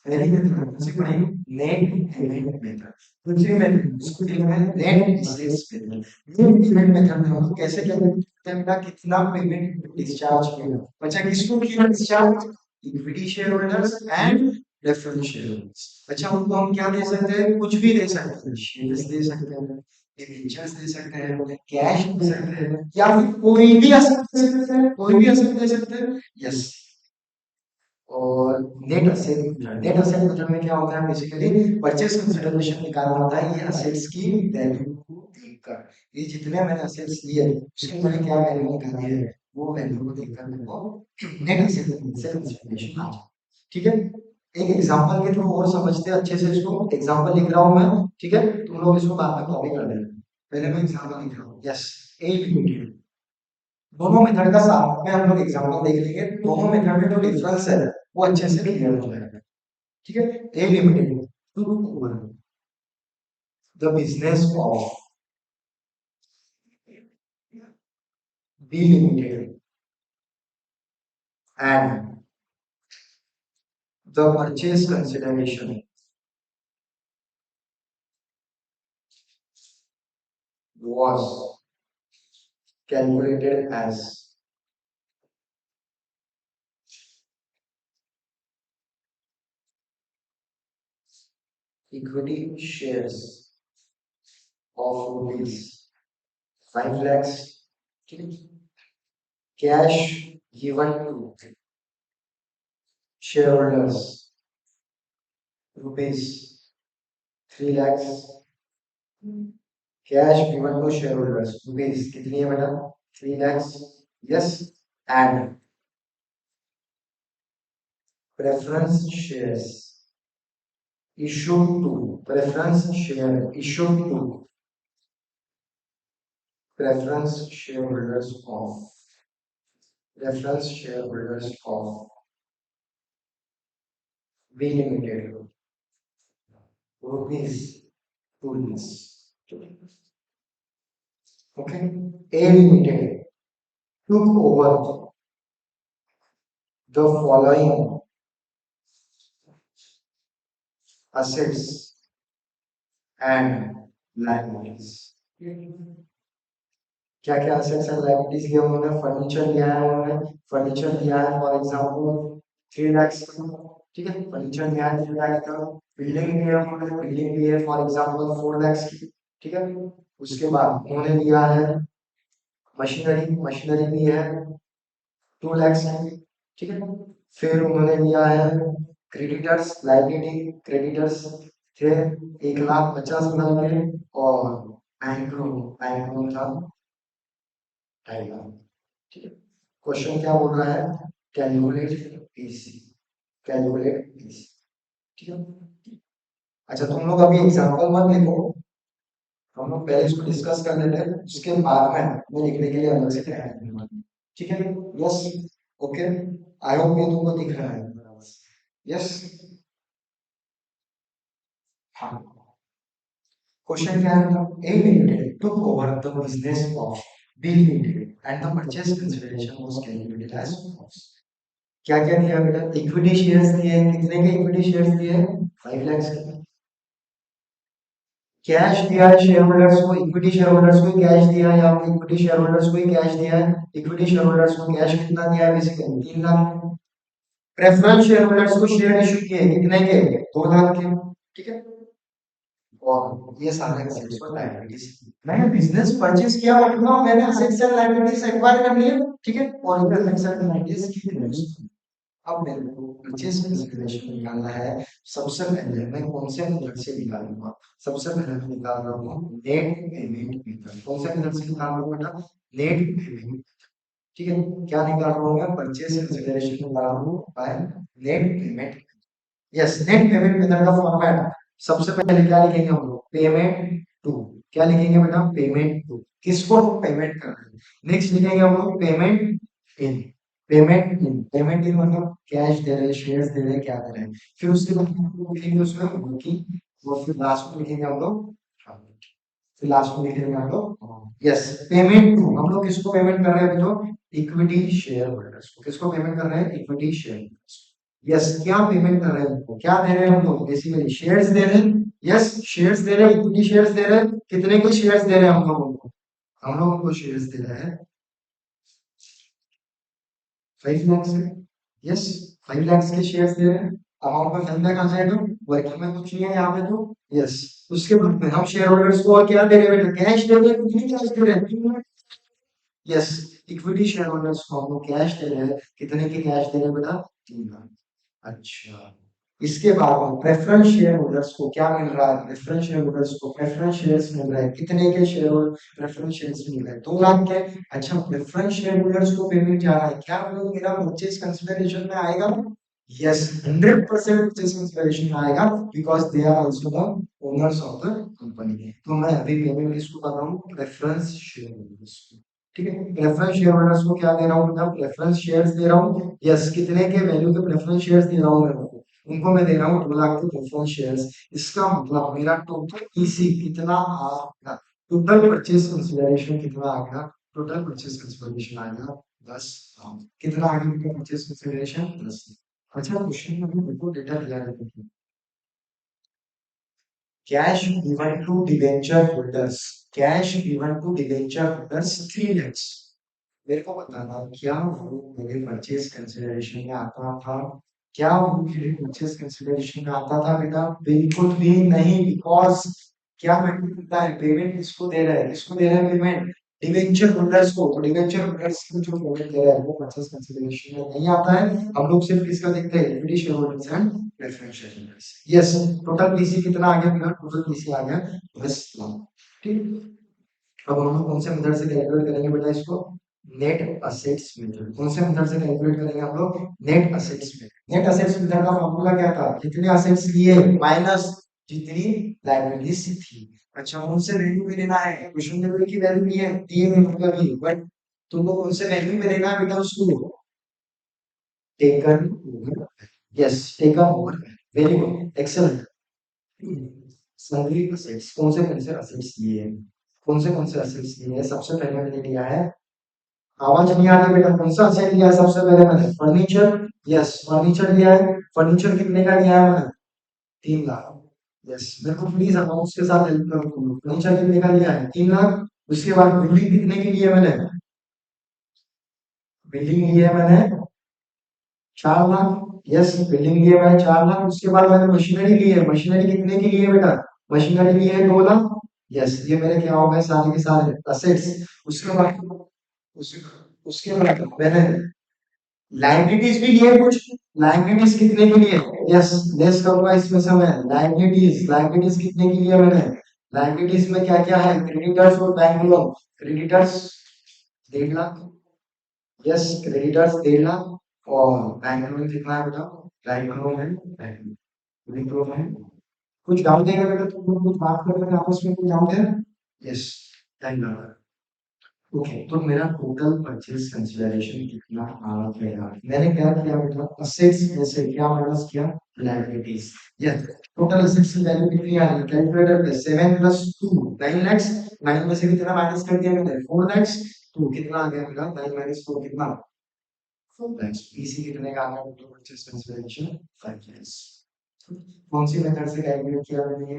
S1: पहली मेथड कौन सी पढ़ेंगे? Net payment method. दूसरी मेथड उसको लिखना है net sales method. Net payment method में हम लोग कैसे कैलकुलेट करते हैं? कितना पेमेंट डिस्चार्ज किया, अच्छा किसको किया discharge? Equity share holders and preference share holders. अच्छा, उनको हम क्या दे सकते हैं? कुछ भी दे सकते हैं, शेयर्स दे सकते हैं, डिबेंचर्स दे सकते हैं, कैश दे सकते हैं, या फिर कोई भी असेट दे सकते हैं, कोई भी असेट दे सकते हैं। यस, और नेट असेट मेथड में क्या होता है? बेसिकली परचेस कंसिडरेशन निकालना होता है ये असेट्स की वैल्यू को देखकर। ये जितने मैंने असेट्स लिए उसकी मैंने क्या वैल्यू निकाली है, वो वैल्यू को देखकर मेरे को नेट असेट से कंसिडरेशन आ जाए। ठीक है, एक एग्जांपल के थ्रू और समझते हैं अच्छे से इसको। एग्जांपल लिख रहा हूं मैं, ठीक है, तुम लोग इसको बाद में कॉपी कर लेना। पहले मैं एग्जांपल लिख रहा हूँ। यस, ए लिमिटेड। दोनों मेथड का साथ में हम लोग एग्जांपल देख लेंगे, दोनों मेथड में जो डिफरेंस है वो अच्छे से क्लियर हो जाएगा। ठीक है, A limited the business of B limited and the purchase consideration was calculated as equity shares of rupees 5 lakhs, cash given to shareholders rupees 3 lakhs, cash given to shareholders rupees कितनी है बेटा? 3 lakhs। yes, and preference shares issued to preference shareholders of preference shareholders of B Limited rupees 2 lakhs. Okay, A Limited took over the following assets and liabilities। क्या क्या असेट्स एंड लायबिलिटीज लिए उन्होंने? फर्नीचर लिया है उन्होंने, फर्नीचर लिया है फॉर एग्जांपल 3 लाख का। ठीक है, फर्नीचर लिया है 3 लाख का। बिल्डिंग लिया है उन्होंने, बिल्डिंग ली है फॉर एग्जांपल 4 लाख की। ठीक है, उसके बाद उन्होंने लिया है मशीनरी, मशीनरी ली है 2 लाख की। ठीक है, फिर उन्होंने लिया है क्रेडिटर्स, लायबिलिटी क्रेडिटर्स थे 1,50,000 के, और बैंक लोन, बैंक लोन था 2.5 लाख। ठीक है, क्वेश्चन क्या बोल रहा है? Calculate PC, calculate PC. ठीक है, अच्छा तुम लोग अभी एग्जांपल मत लिखो, हम लोग पहले इसको डिस्कस कर लेते हैं, उसके बाद में मैं लिखने के लिए अलग से टाइम दूंगा। ठीक है, यस, ओके, आई होप ये तुमको दिख रहा है। यस, हाँ, क्वेश्चन क्या है? A Limited took over the business of B Limited and the purchase consideration was calculated as follows। क्या क्या दिया बेटा? इक्विटी शेयर्स दिए, कितने के इक्विटी शेयर्स दिए? 5 लाख के। कैश दिया है शेयर होल्डर्स को, इक्विटी शेयर होल्डर्स को कैश दिया है, या इक्विटी शेयर होल्डर्स को ही कैश दिया है। इक्विटी शेयर होल्डर्स को कैश कितना दिया है? Basically 3 lakh. Preference share holders को शेयर इशू किए कितने के? 2 लाख के। ठीक है। और ये सारे असेट्स और लायबिलिटीज, मैंने बिजनेस परचेज किया मतलब मैंने असेट्स एंड लायबिलिटीज एक्वायर कर लिए। ठीक है। और ये असेट्स एंड लायबिलिटीज की थी। अब मेरे को परचेज कंसीडरेशन निकालना है। सबसे पहले मैं कौन से मेथड से निकालूंगा? सबसे पहले मैं निकाल रहा हूँ नेट पेमेंट मेथड। कौन से मेथड से निकाल रहा हूँ बेटा? Net payment. ठीक है। क्या निकाल रहा हूँ मैं? परचेज कंसीडरेशन निकाल रहा हूँ by net payment. Yes, net payment method का फॉर्मेट। सबसे पहले क्या लिखेंगे हम लोग? Payment to. क्या लिखेंगे बेटा? Payment to. किसको पेमेंट कर रहे हैं? नेक्स्ट लिखेंगे हम लोग पेमेंट इन। पेमेंट इन मतलब कैश दे रहे हैं, शेयर्स दे रहे हैं, क्या दे रहे हैं। फिर उसके बाद हम लोग लिखेंगे उसमें बुकिंग। और फिर लास्ट में लिखेंगे हम लोग, फिर लास्ट में लिखेंगे हम लोग यस पेमेंट टू। हम लोग किसको पेमेंट कर रहे हैं अभी? तो इक्विटी शेयर होल्डर्स को। किसको पेमेंट कर रहे हैं? इक्विटी शेयर होल्डर्स को। यस, क्या पेमेंट कर रहे हैं उनको? क्या दे रहे हैं हम लोग? बेसिकली शेयर्स दे रहे हैं। यस, शेयर्स दे रहे हैं, इक्विटी शेयर्स दे रहे हैं। कितने के शेयर्स दे रहे हैं हम लोग उनको? हम लोग उनको शेयर्स दे रहे हैं 5 लाख से। यस, 5 लाख के शेयर्स दे रहे हैं। अमाउंट में धंधा कहाँ जाएगा? वर्किंग में कुछ नहीं है यहाँ पे तो। यस, उसके बाद में हम शेयर होल्डर्स को और क्या दे रहे हैं? कैश दे रहे हैं। कितनी कैश दे रहे हैं? यस, इक्विटी शेयर होल्डर्स को हम लोग कैश दे रहे हैं। कितने की कैश दे रहे हैं बेटा? 3 लाख। अच्छा, इसके बाद में प्रेफरेंस शेयर होल्डर्स को क्या मिल रहा है? प्रेफरेंस शेयर होल्डर्स को प्रेफरेंस शेयर्स मिल रहा है। कितने के शेयर प्रेफरेंस शेयर्स मिल रहे हैं? 2 लाख के। अच्छा, प्रेफरेंस शेयर होल्डर्स को पेमेंट जा रहा है, क्या वो मेरा परचेज कंसिडरेशन में आएगा? यस, 100% परचेज कंसिडरेशन में आएगा, because they are also the owners of the company. तो मैं अभी पेमेंट किसको कर रहा हूँ? प्रेफरेंस शेयर होल्डर्स को। ठीक है। प्रेफरेंस शेयर होल्डर्स को क्या दे रहा हूँ बेटा? प्रेफरेंस शेयर्स दे रहा हूँ। यस, कितने के वैल्यू के प्रेफरेंस शेयर्स दे रहा हूँ मैं उनको? उनको मैं दे रहा हूँ 2 लाख के प्रेफरेंस शेयर्स। इसका मतलब मेरा टोटल ईसी कितना आ गया? टोटल परचेज कंसिडरेशन कितना आ गया? टोटल परचेज कंसिडरेशन आ गया 10 लाख। कितना आ गया परचेज कंसिडरेशन? 10 लाख। अच्छा, क्वेश्चन में भी बिल्कुल डेटा दिया है। Cash given to debenture holders. Cash given to debenture holders 3 lakhs। मेरे को बताना, क्या वो मेरे परचेज कंसिडरेशन में आता था? क्या वो मेरे परचेज कंसिडरेशन में आता था बेटा? बिल्कुल भी नहीं, बिकॉज क्या मैटर करता है? पेमेंट किसको दे रहा है? किसको दे रहा है पेमेंट? डिवेंचर होल्डर्स को। तो डिवेंचर होल्डर्स को जो पेमेंट दे रहा है वो परचेज कंसिडरेशन में नहीं आता है। हम लोग सिर्फ किसका देखते हैं? Equity share holders and preference share holders. Yes, total PC कितना आ गया? टोटल पीसी आ गया 10 लाख। ठीक। अब हम लोग कौन से मेथड से कैलकुलेट करेंगे बेटा इसको? Net assets method. कौन से मेथड से कैलकुलेट करेंगे हम लोग? Net assets method. Net assets method का फॉर्मूला क्या था? जितने असेट्स लिए माइनस जितनी लायबिलिटीज थी। अच्छा, उनसे वैल्यू में लेना है। क्वेश्चन में की वैल्यू नहीं है, दिए हुए मतलब ही, बट तुमको उनसे वैल्यू में लेना है बेटा उसको। Taken over. Yes, taken over. Very good, excellent. Salary assets, कौन से असेट्स लिए हैं? कौन से असेट्स लिए हैं? सबसे पहले मैंने लिया है, आवाज नहीं आ रही बेटा, कौन सा असेट लिया है सबसे पहले मैंने? फर्नीचर। यस, फर्नीचर लिया है। फर्नीचर कितने का लिया है मैंने? 3 लाख। यस, मेरे को प्लीज अमाउंट्स के साथ हेल्प करो तुम लोग। फर्नीचर कितने का लिया है? 3 लाख। उसके बाद बिल्डिंग कितने की ली है मैंने? बिल्डिंग ली है मैंने 4 लाख। यस, बिल्डिंग ली है मैंने 4 लाख। उसके बाद मैंने मशीनरी ली है। मशीनरी कितने की ली है बेटा? मशीनरी ली है 2 लाख। यस, ये मेरे क्या हो गए सारे के सारे असेट्स। उसके बाद उस, उसके बाद मैंने लाइबिलिटीज भी लिए कुछ। लाइबिलिटीज कितने के लिए? यस, लेस करूंगा इसमें से मैं। लाइबिलिटीज, लाइबिलिटीज कितने के लिए मैंने? लाइबिलिटीज में क्या क्या है? क्रेडिटर्स और bank loan. Creditors 1.5 lakh. Yes, creditors 1.5 lakh. और बैंक लोन कितना है बेटा? बैंक लोन है, बैंक लोन है। कुछ डाउट देगा बेटा? तुम लोग कुछ बात कर रहे थे आपस में, कुछ डाउट है? Yes, thank you. ओके, तो मेरा टोटल परचेज कंसिडरेशन कितना आ गया? मैंने क्या किया बेटा? असेट्स में से क्या माइनस किया? लायबिलिटीज। यस, टोटल असेट्स की वैल्यू कितनी आ रही है? कैलकुलेटर पे 7 + 2 9 lakhs। 9 में से कितना माइनस कर दिया मैंने? 4 lakhs। तो कितना आ गया मेरा? 9 - 4 कितना? पीसी कितने का आना टोटल परचेज कंसीडरेशन 5 years। कौन सी मेथड से कैलकुलेट किया मैंने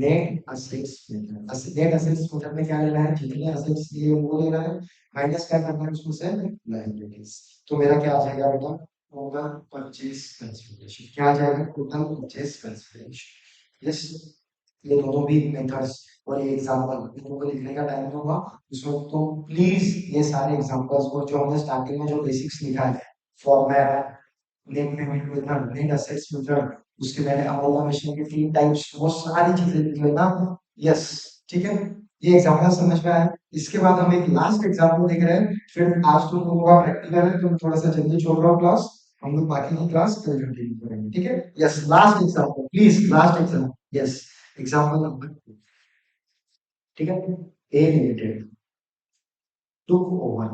S1: net assets method. Net assets method में क्या लेना है जितने असेट्स दिए वो लेना है माइनस क्या करना है उसमें से लायबिलिटीज। तो मेरा क्या आ जाएगा बेटा टोटल परचेज कंसीडरेशन क्या आ जाएगा टोटल परचेज कंसीडरेशन। यस ये दोनों भी मेथड्स और ये एग्जांपल इनको लिखने का टाइम होगा उसमें तो प्लीज ये सारे एग्जांपल्स को जो हमने स्टार्टिंग में जो बेसिक्स लिखा है format net payment method net assets method उसके मैंने अमोलगामेशन के 3 टाइप्स वो सारी चीजें लिखी है ना। यस ठीक है ये एग्जांपल समझ में आया। इसके बाद हम एक लास्ट एग्जांपल देख रहे हैं फिर आज तो लोगों का प्रैक्टिकल है तो मैं थोड़ा सा जल्दी छोड़ रहा हूँ क्लास। हम लोग बाकी की क्लास कल कंटिन्यू करेंगे ठीक है। Yes last example please last example yes example number 2 ठीक है। ए लिमिटेड टुक ओवर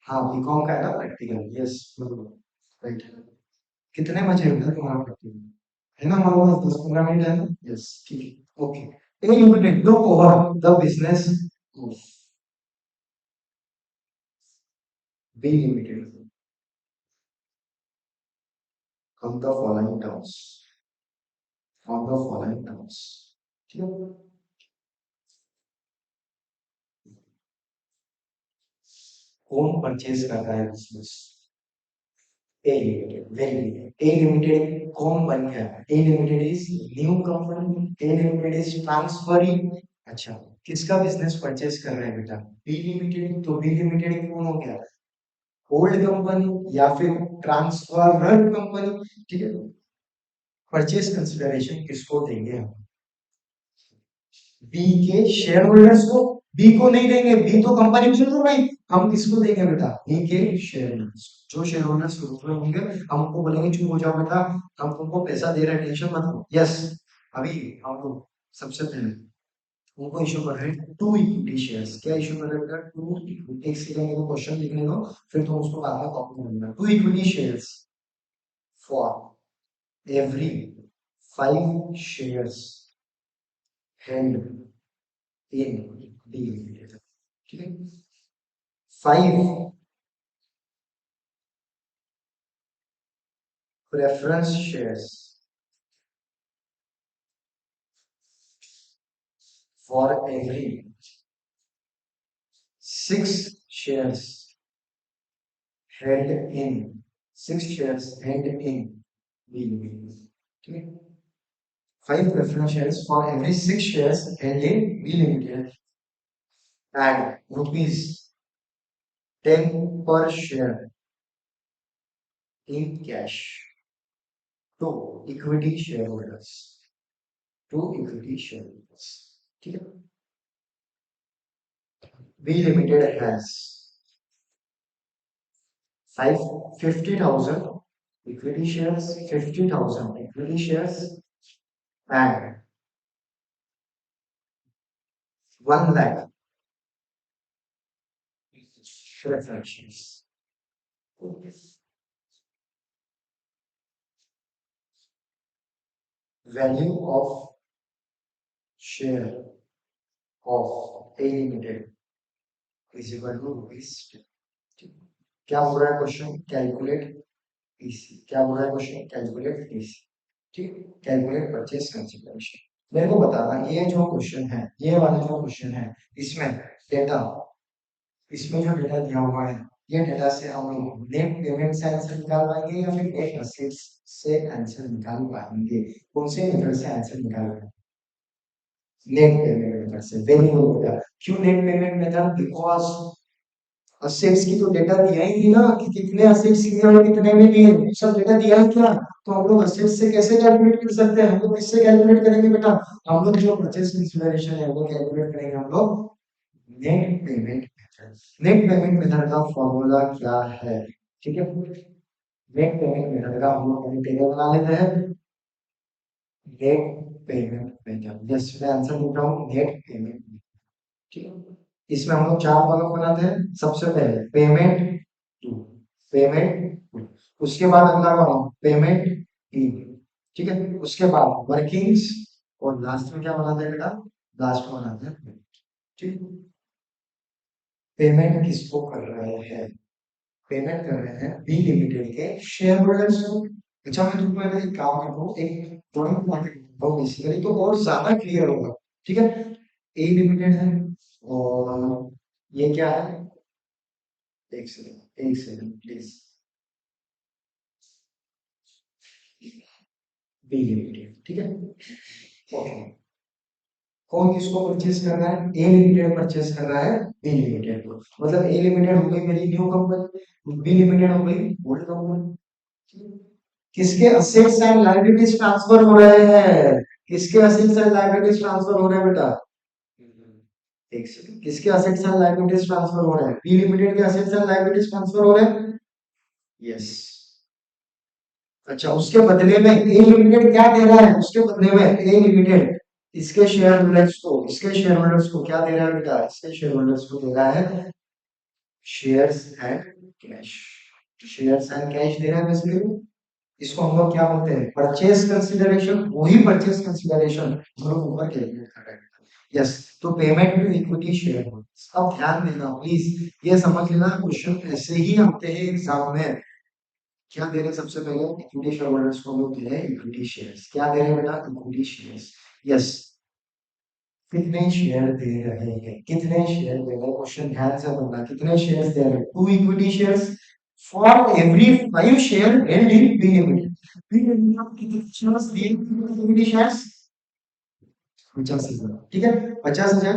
S1: हाँ बीकॉम का है ना प्रैक्टिकल यस बरोबर राइट। कितने बजे होता है तुम्हारा प्रैक्टिकल है ना हमारे पास 10-15 मिनट है ना। यस ठीक है okay. A limited took over the business of B limited on the following terms on the following terms ठीक है। कौन परचेज कर रहा है business A Limited, very good. A Limited कौन बन गया? A Limited is new company. A Limited is transferring. अच्छा, किसका बिजनेस परचेज कर रहे हैं बेटा? B Limited तो B Limited कौन हो गया? ओल्ड कंपनी या फिर ट्रांसफर कंपनी ठीक है। परचेज कंसिडरेशन किसको देंगे हम? बी के शेयर होल्डर्स को। बी को नहीं देंगे बी तो कंपनी में चल भाई हम किसको देंगे बेटा बी के शेयर होल्डर्स जो शेयर होल्डर्स ग्रुप में होंगे हम उनको बोलेंगे चुप हो जाओ बेटा हम तुमको पैसा दे रहे हैं टेंशन मत लो। यस अभी हम लोग सबसे पहले उनको इशू कर रहे हैं टू इक्विटी शेयर्स। क्या इशू कर रहे हैं बेटा टू इक्विटी। एक सेकंड मेरे को क्वेश्चन लिखने दो फिर तुम उसको बाद में कॉपी करना। Two equity shares for every 5 shares held in B Limited ठीक है। 5 preference shares for every 6 shares held in 6 shares held in B Limited ठीक है। 5 preference shares for every 6 shares held in B Limited and rupees 10 per share in cash to equity shareholders ठीक है। B Limited has 50,000 equity shares, 50,000 equity shares, and 1 lakh preference shares. Value of share of A Limited is equal to rupees. क्या बोल रहा है क्वेश्चन कैलकुलेट पीसी। क्या बोल रहा है क्वेश्चन कैलकुलेट पीसी ठीक। कैलकुलेट परचेज कंसिडरेशन मेरे को बताना ये जो क्वेश्चन है ये वाला जो क्वेश्चन है इसमें डेटा इसमें जो डेटा दिया हुआ है ये डेटा से हम लोग नेट पेमेंट से आंसर निकाल पाएंगे या फिर नेट असेट्स से आंसर निकाल पाएंगे। कौन से मेथड से आंसर निकाल पाएंगे? नेट पेमेंट मेथड से। वेरी गुड बेटा। क्यों net payment method because assets की तो डेटा दिया ही नहीं ना कि कितने असेट्स लिए और कितने में लिए सब डेटा दिया है क्या। तो हम लोग असेट्स से कैसे कैलकुलेट कर सकते हैं हम लोग किससे कैलकुलेट करेंगे बेटा हम लोग जो परचेज कंसीडरेशन है वो कैलकुलेट करेंगे हम लोग net payment method. Net payment method का फॉर्मूला क्या है ठीक है। नेट पेमेंट मेथड का हम लोग टेबल बना लेते हैं। नेट पेमेंट मेथड यस मैं आंसर लिख रहा हूँ नेट पेमेंट ठीक है। इसमें हम लोग 4 कॉलम बनाते हैं। सबसे पहले पेमेंट टू पेमेंट उसके बाद अगला कॉलम पेमेंट इन ठीक है। उसके बाद वर्किंग्स और लास्ट में क्या बनाते हैं बेटा लास्ट में बनाते हैं ठीक। पेमेंट किसको कर रहे हैं पेमेंट कर रहे हैं बी लिमिटेड के शेयर होल्डर्स को। अच्छा मैं तुमको पहले एक काम करता हूँ, एक ड्राइंग बना के दिखाता हूँ बेसिकली, तो और ज्यादा क्लियर होगा। ठीक है, ए लिमिटेड है और ये क्या है, एक सेकंड प्लीज, बी लिमिटेड। ठीक है, ओके, कौन किसको परचेज कर रहा है, ए लिमिटेड परचेज कर रहा है बी लिमिटेड को। मतलब ए लिमिटेड हो गई मेरी न्यू कंपनी, बी लिमिटेड हो गई ओल्ड कंपनी। किसके असेट्स एंड लायबिलिटीज ट्रांसफर हो रहे हैं, किसके असेट्स एंड लायबिलिटीज ट्रांसफर हो रहे हैं बेटा, एक सेकंड, किसके असेट्स एंड लायबिलिटीज ट्रांसफर हो रहे हैं, बी लिमिटेड के असेट्स एंड लायबिलिटीज ट्रांसफर हो रहे हैं। यस, अच्छा उसके बदले में ए लिमिटेड क्या दे रहा है, उसके बदले में ए लिमिटेड इसके शेयर होल्डर्स को, इसके शेयर होल्डर्स को क्या दे रहा है बेटा, इसके शेयर होल्डर्स को दे रहा है shares and cash, shares and cash दे रहा है बेसिकली। इसको हम लोग क्या बोलते हैं, परचेज कंसिडरेशन, वही परचेज कंसिडरेशन हम लोग ऊपर कैलकुलेट कर रहे हैं। यस, तो payment to equity share holders. अब ध्यान देना प्लीज, ये समझ लेना क्वेश्चन ऐसे ही आते हैं एग्जाम में। क्या दे रहे हैं सबसे पहले, इक्विटी शेयर होल्डर्स को हम लोग दे रहे हैं इक्विटी शेयर्स। क्या दे रहे हैं बेटा, इक्विटी शेयर्स। यस, कितने शेयर दे रहे हैं, कितने शेयर दे रहे हैं, क्वेश्चन ध्यान से पढ़ना, कितने शेयर दे रहे हैं, two equity shares for every 5 share held in B limited. B limited आप कितने शेयर्स दिए इक्विटी शेयर्स, 50,000। ठीक है, 50,000,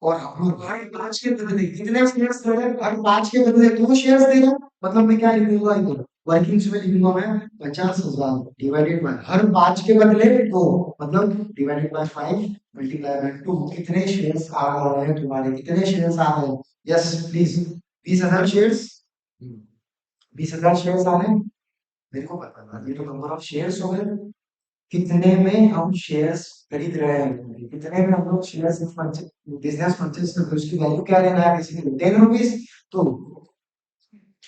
S1: और हम लोग हर 5 के बदले कितने शेयर्स दे रहे हैं, हर 5 के बदले 2 शेयर्स दे रहे हैं। मतलब मैं क्या लिखूंगा इधर, वर्किंग्स में लिखूंगा मैं 50,000 डिवाइडेड बाय हर 5 के बदले 2, मतलब डिवाइडेड बाय 5 मल्टीप्लाई बाय 2, कितने शेयर्स आ रहे हैं तुम्हारे, कितने शेयर्स आ रहे हैं। यस प्लीज, 20,000 शेयर्स, 20,000 शेयर्स आ रहे हैं, मेरे को पता है ये तो नंबर ऑफ शेयर्स हो गए। कितने में हम शेयर्स खरीद रहे हैं, कितने में हम लोग शेयर्स बिजनेस परचेज कर रहे हैं, उसकी वैल्यू क्या लेना है, किसी को 10 रुपीज, तो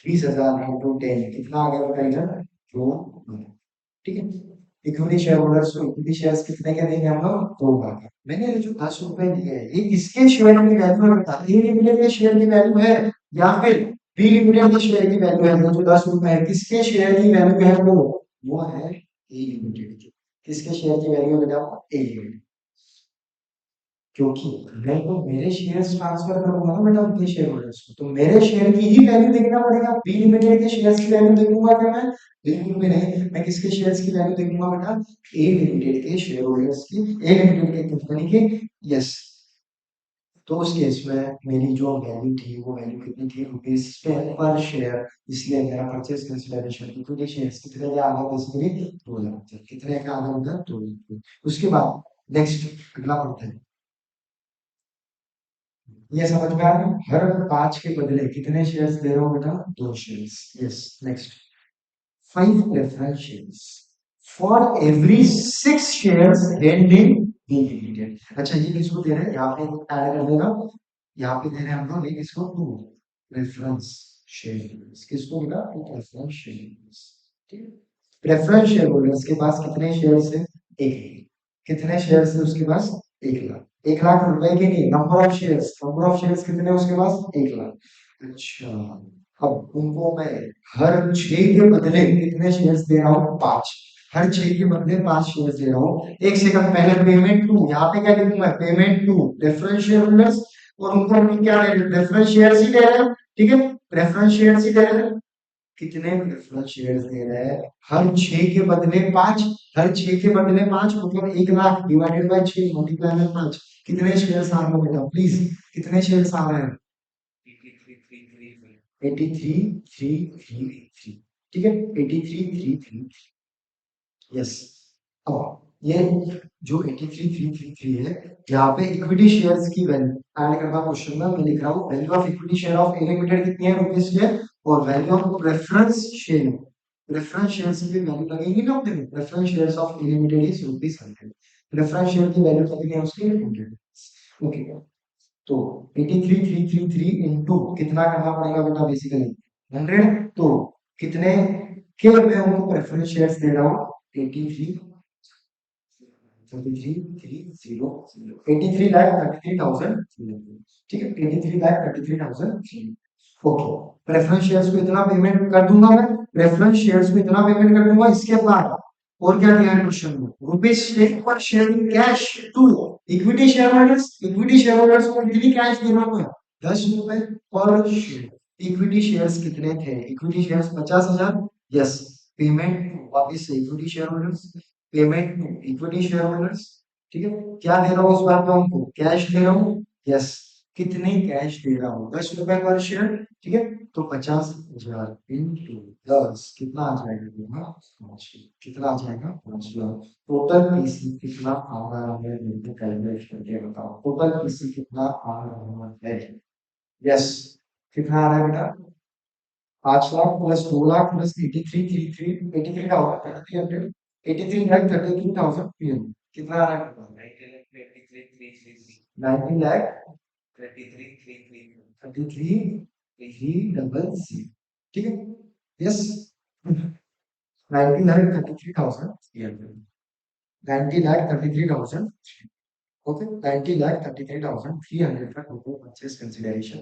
S1: 20,000 इंटू 10 कितना आ गया बताइए, जो, ठीक है। इक्विटी शेयर होल्डर्स को इक्विटी शेयर्स कितने के देंगे हम लोग, 2 भाग। मैंने ये जो 10 रुपए दिए हैं ये किसके शेयर की वैल्यू है बता, ए लिमिटेड के शेयर की वैल्यू है या फिर बी लिमिटेड के शेयर की वैल्यू है, जो 10 रुपए है किसके शेयर की वैल्यू है, वो है ए लिमिटेड की। किसके शेयर की वैल्यू है बेटा, ए लिमिटेड, क्योंकि मैं तो मेरे शेयर्स ट्रांसफर करूंगा ना बेटा उनके शेयर होल्डर्स को, तो मेरे शेयर की ही वैल्यू देखना पड़ेगा। बी लिमिटेड के शेयर्स की वैल्यू देखूंगा क्या मैं, बिल्कुल भी नहीं, मैं किसके शेयर्स की वैल्यू देखूंगा बेटा, ए लिमिटेड के शेयर होल्डर्स की, ए लिमिटेड के कंपनी की। यस, तो उस केस में मेरी जो वैल्यू थी वो वैल्यू कितनी थी, रुपीज 10 पर शेयर। इसलिए मेरा परचेज कंसिडरेशन इक्विटी शेयर्स कितने का आधा, बेसिकली 2 लाख, कितने का आधा होगा, 2 लाख। उसके बाद नेक्स्ट अगला पढ़ते हैं, ये समझ में आ रहा है, हर 5 के बदले कितने शेयर्स दे रहा हूं बेटा, 2 shares. Yes, next 5 preference shares for every 6 shares held in B limited. अच्छा ये किसको दे रहे हैं, यहाँ पे ऐड कर देगा, यहाँ पे दे रहे हैं हम लोग इसको 2 प्रेफरेंस शेयर्स, किसको बेटा, 2 प्रेफरेंस शेयर्स। ठीक है, प्रेफरेंस शेयर होल्डर्स के पास कितने शेयर्स है, 1 लाख। कितने शेयर्स है उसके पास, 1 लाख। 1 लाख रुपए के नहीं, number of shares, number of shares कितने हैं उसके पास, 1 लाख। अच्छा, अब उनको मैं हर 6 के बदले कितने शेयर्स दे रहा हूँ, 5। हर 6 के बदले 5 शेयर्स दे रहा हूँ। एक सेकंड, पहले पेमेंट टू, यहाँ पे क्या लिखूंगा, payment to preference share holders, और उनको हम क्या दे रहे हैं, प्रेफरेंस शेयर्स ही दे रहे हैं। ठीक है, प्रेफरेंस शेयर्स ही दे रहे हैं। कितने प्रेफरेंस शेयर्स दे रहे हैं, हर 6 के बदले 5, हर 6 के बदले 5 मतलब 1 lakh divided by 6 multiply by 5, कितने शेयर्स आ रहे हैं बेटा, प्लीज कितने शेयर्स आ रहे हैं, 83,333। ठीक है, 83,333। यस, अब ये जो 83,333 है, यहाँ पे इक्विटी शेयर्स की वैल्यू ऐड करना क्वेश्चन में मैं लिख रहा हूँ, value of equity share of A limited कितनी है, रुपीज शेयर, और value of preference share, preference shares की वैल्यू लगेगी ना अपने, preference shares of A limited is rupees 100। Preference share की वैल्यू कितनी है उसकी, 100। ओके, तो 83,333 इंटू कितना करना पड़ेगा बेटा, बेसिकली 100, तो कितने के मैं उनको प्रेफरेंस शेयर्स दे रहा हूँ, 83,330, 83,33,000। ठीक है, 83,33,000। ओके, प्रेफरेंस शेयर्स को इतना पेमेंट कर दूंगा मैं, प्रेफरेंस शेयर्स को इतना पेमेंट कर दूंगा। इसके बाद और क्या दिया है क्वेश्चन में, रुपीज टेन पर share in cash to equity share holders. Equity share holders को कितनी कैश देना है, 10 रुपए पर शेयर। इक्विटी शेयर्स कितने थे, इक्विटी शेयर्स 50,000। यस, पेमेंट वापिस equity share holders, payment equity share holders. ठीक है, क्या दे रहा हूँ इस बार मैं उनको, कैश दे रहा हूँ। यस, कितने कैश दे रहा हूँ, 10 रुपए पर शेयर। ठीक है, तो 50,000 इंटू 10 कितना आ जाएगा, 5 कितना आ जाएगा, 5 लाख। टोटल पीसी कितना आ रहा है, मुझे कैलकुलेट करके बताओ, टोटल पीसी कितना आ रहा है। यस, कितना आ रहा है बेटा, 5 लाख प्लस 2 लाख प्लस 83 का होगा, 300, 83 लाख 33,300 कितना आ रहा है, 90 लाख 33,333 ठीक है। यस, 90 लाख 33,333 ओके, 90,33,300 का टोटल परचेज कंसिडरेशन।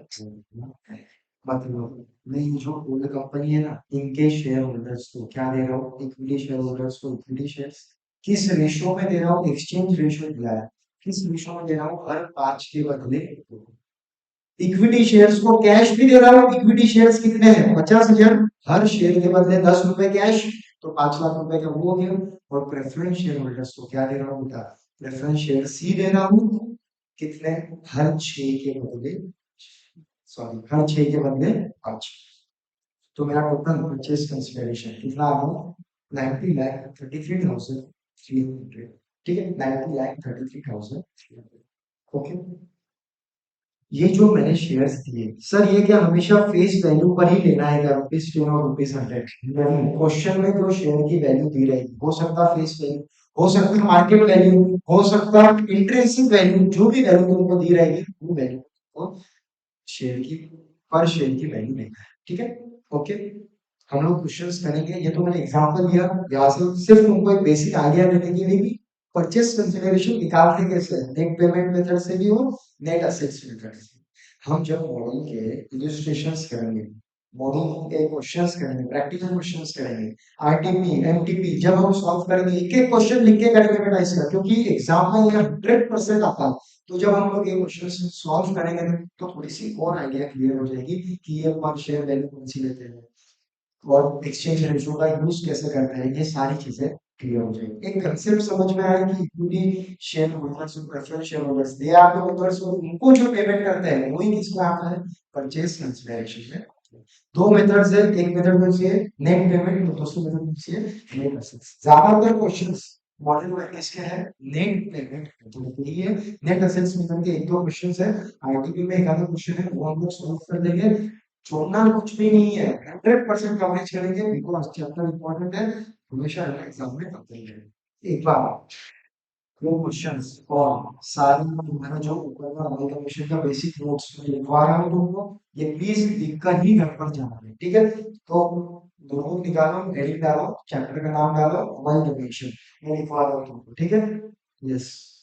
S1: मतलब मैं ये जो ओल्ड कंपनी है ना, इनके शेयर होल्डर्स को क्या दे रहा हूँ, इक्विटी शेयर होल्डर्स को इक्विटी शेयर्स। किस रेशियो में दे रहा हूँ, एक्सचेंज रेशियो दिया है, किस रेशियो में दे रहा हूँ, हर 5 के बदले। इक्विटी शेयर्स को कैश भी दे रहा हूँ, इक्विटी शेयर्स कितने हैं, 50,000, हर शेयर के बदले 10 रुपए कैश, तो 5 लाख रुपए का वो हो गया। और प्रेफरेंस शेयर होल्डर्स को क्या दे रहा हूँ बेटा, प्रेफरेंस शेयर सी दे रहा हूँ, कितने, हर 6 के बदले, सॉरी हर 6 के बदले 5। तो मेरा टोटल परचेज कंसिडरेशन कितना आ गया, 90,33,300। ठीक है, 90,33,300। ओके, ये जो मैंने शेयर्स दिए सर, ये क्या हमेशा फेस वैल्यू पर ही लेना है क्या, रुपीज 10 और रुपीज 100? नहीं, क्वेश्चन में जो शेयर की वैल्यू दी रहेगी, हो सकता फेस वैल्यू, हो सकता मार्केट वैल्यू, हो सकता इंट्रिंसिक वैल्यू, जो भी वैल्यू तुमको दी रहेगी वो वैल्यू को शेयर की, पर शेयर की वैल्यू लेना है। ठीक है, ओके। हम लोग क्वेश्चंस करेंगे, ये तो मैंने एग्जांपल दिया, यहाँ से सिर्फ तुमको एक बेसिक आइडिया देने के लिए भी। परचेस कंसिडरेशन निकालते कैसे हैं, नेट पेमेंट मेथड से भी और नेट असेट्स मेथड से। हम जब मॉडल के इलस्ट्रेशंस करेंगे, मॉडल के क्वेश्चंस करेंगे, प्रैक्टिकल क्वेश्चंस करेंगे, आरटीपी एमटीपी जब हम सॉल्व करेंगे, एक एक क्वेश्चन लिख के करेंगे बेटा इसका, क्योंकि एग्जाम में ये 100% आता है। तो जब हम लोग ये क्वेश्चन सॉल्व करेंगे तो थोड़ी सी और आइडिया क्लियर हो जाएगी कि ये पर शेयर वैल्यू कौन सी लेते हैं और एक्सचेंज रेशियो का यूज कैसे करते हैं, ये सारी चीजें क्लियर हो जाएगी। एक कंसेप्ट समझ में आया कि इक्विटी शेयर होल्डर्स और preference share holders, they are the owners, और उनको जो पेमेंट करते हैं वही किसमें आता है, परचेज कंसिडरेशन में। दो मेथड्स है, एक मेथड में से नेट पेमेंट और दूसरी मेथड में से नेट असेट्स। ज्यादातर क्वेश्चंस मॉडल में किसके हैं, नेट पेमेंट तो यही है। नेट असेट्स मेथड के एक दो क्वेश्चंस है, आईटीपी में एक आधा क्वेश्चन है, वो हम लोग सॉल्व कर देंगे। छोड़ना कुछ भी नहीं है, 100% कवरेज करेंगे, बिकॉज चैप्टर इंपॉर्टेंट है, हमेशा एग्जाम में करते हैं। एक बार वो क्वेश्चंस और सारी मैंने जो ऊपर का क्वेश्चन का बेसिक नोट्स में लिखवा रहा हूँ तुमको, ये प्लीज लिखकर ही घर पर जाना है, ठीक है। तो दोनों निकालो, हेडिंग डालो, चैप्टर का नाम डालो, वन डोनेशन, मैं लिखवा रहा हूँ तुमको, ठीक है। यस।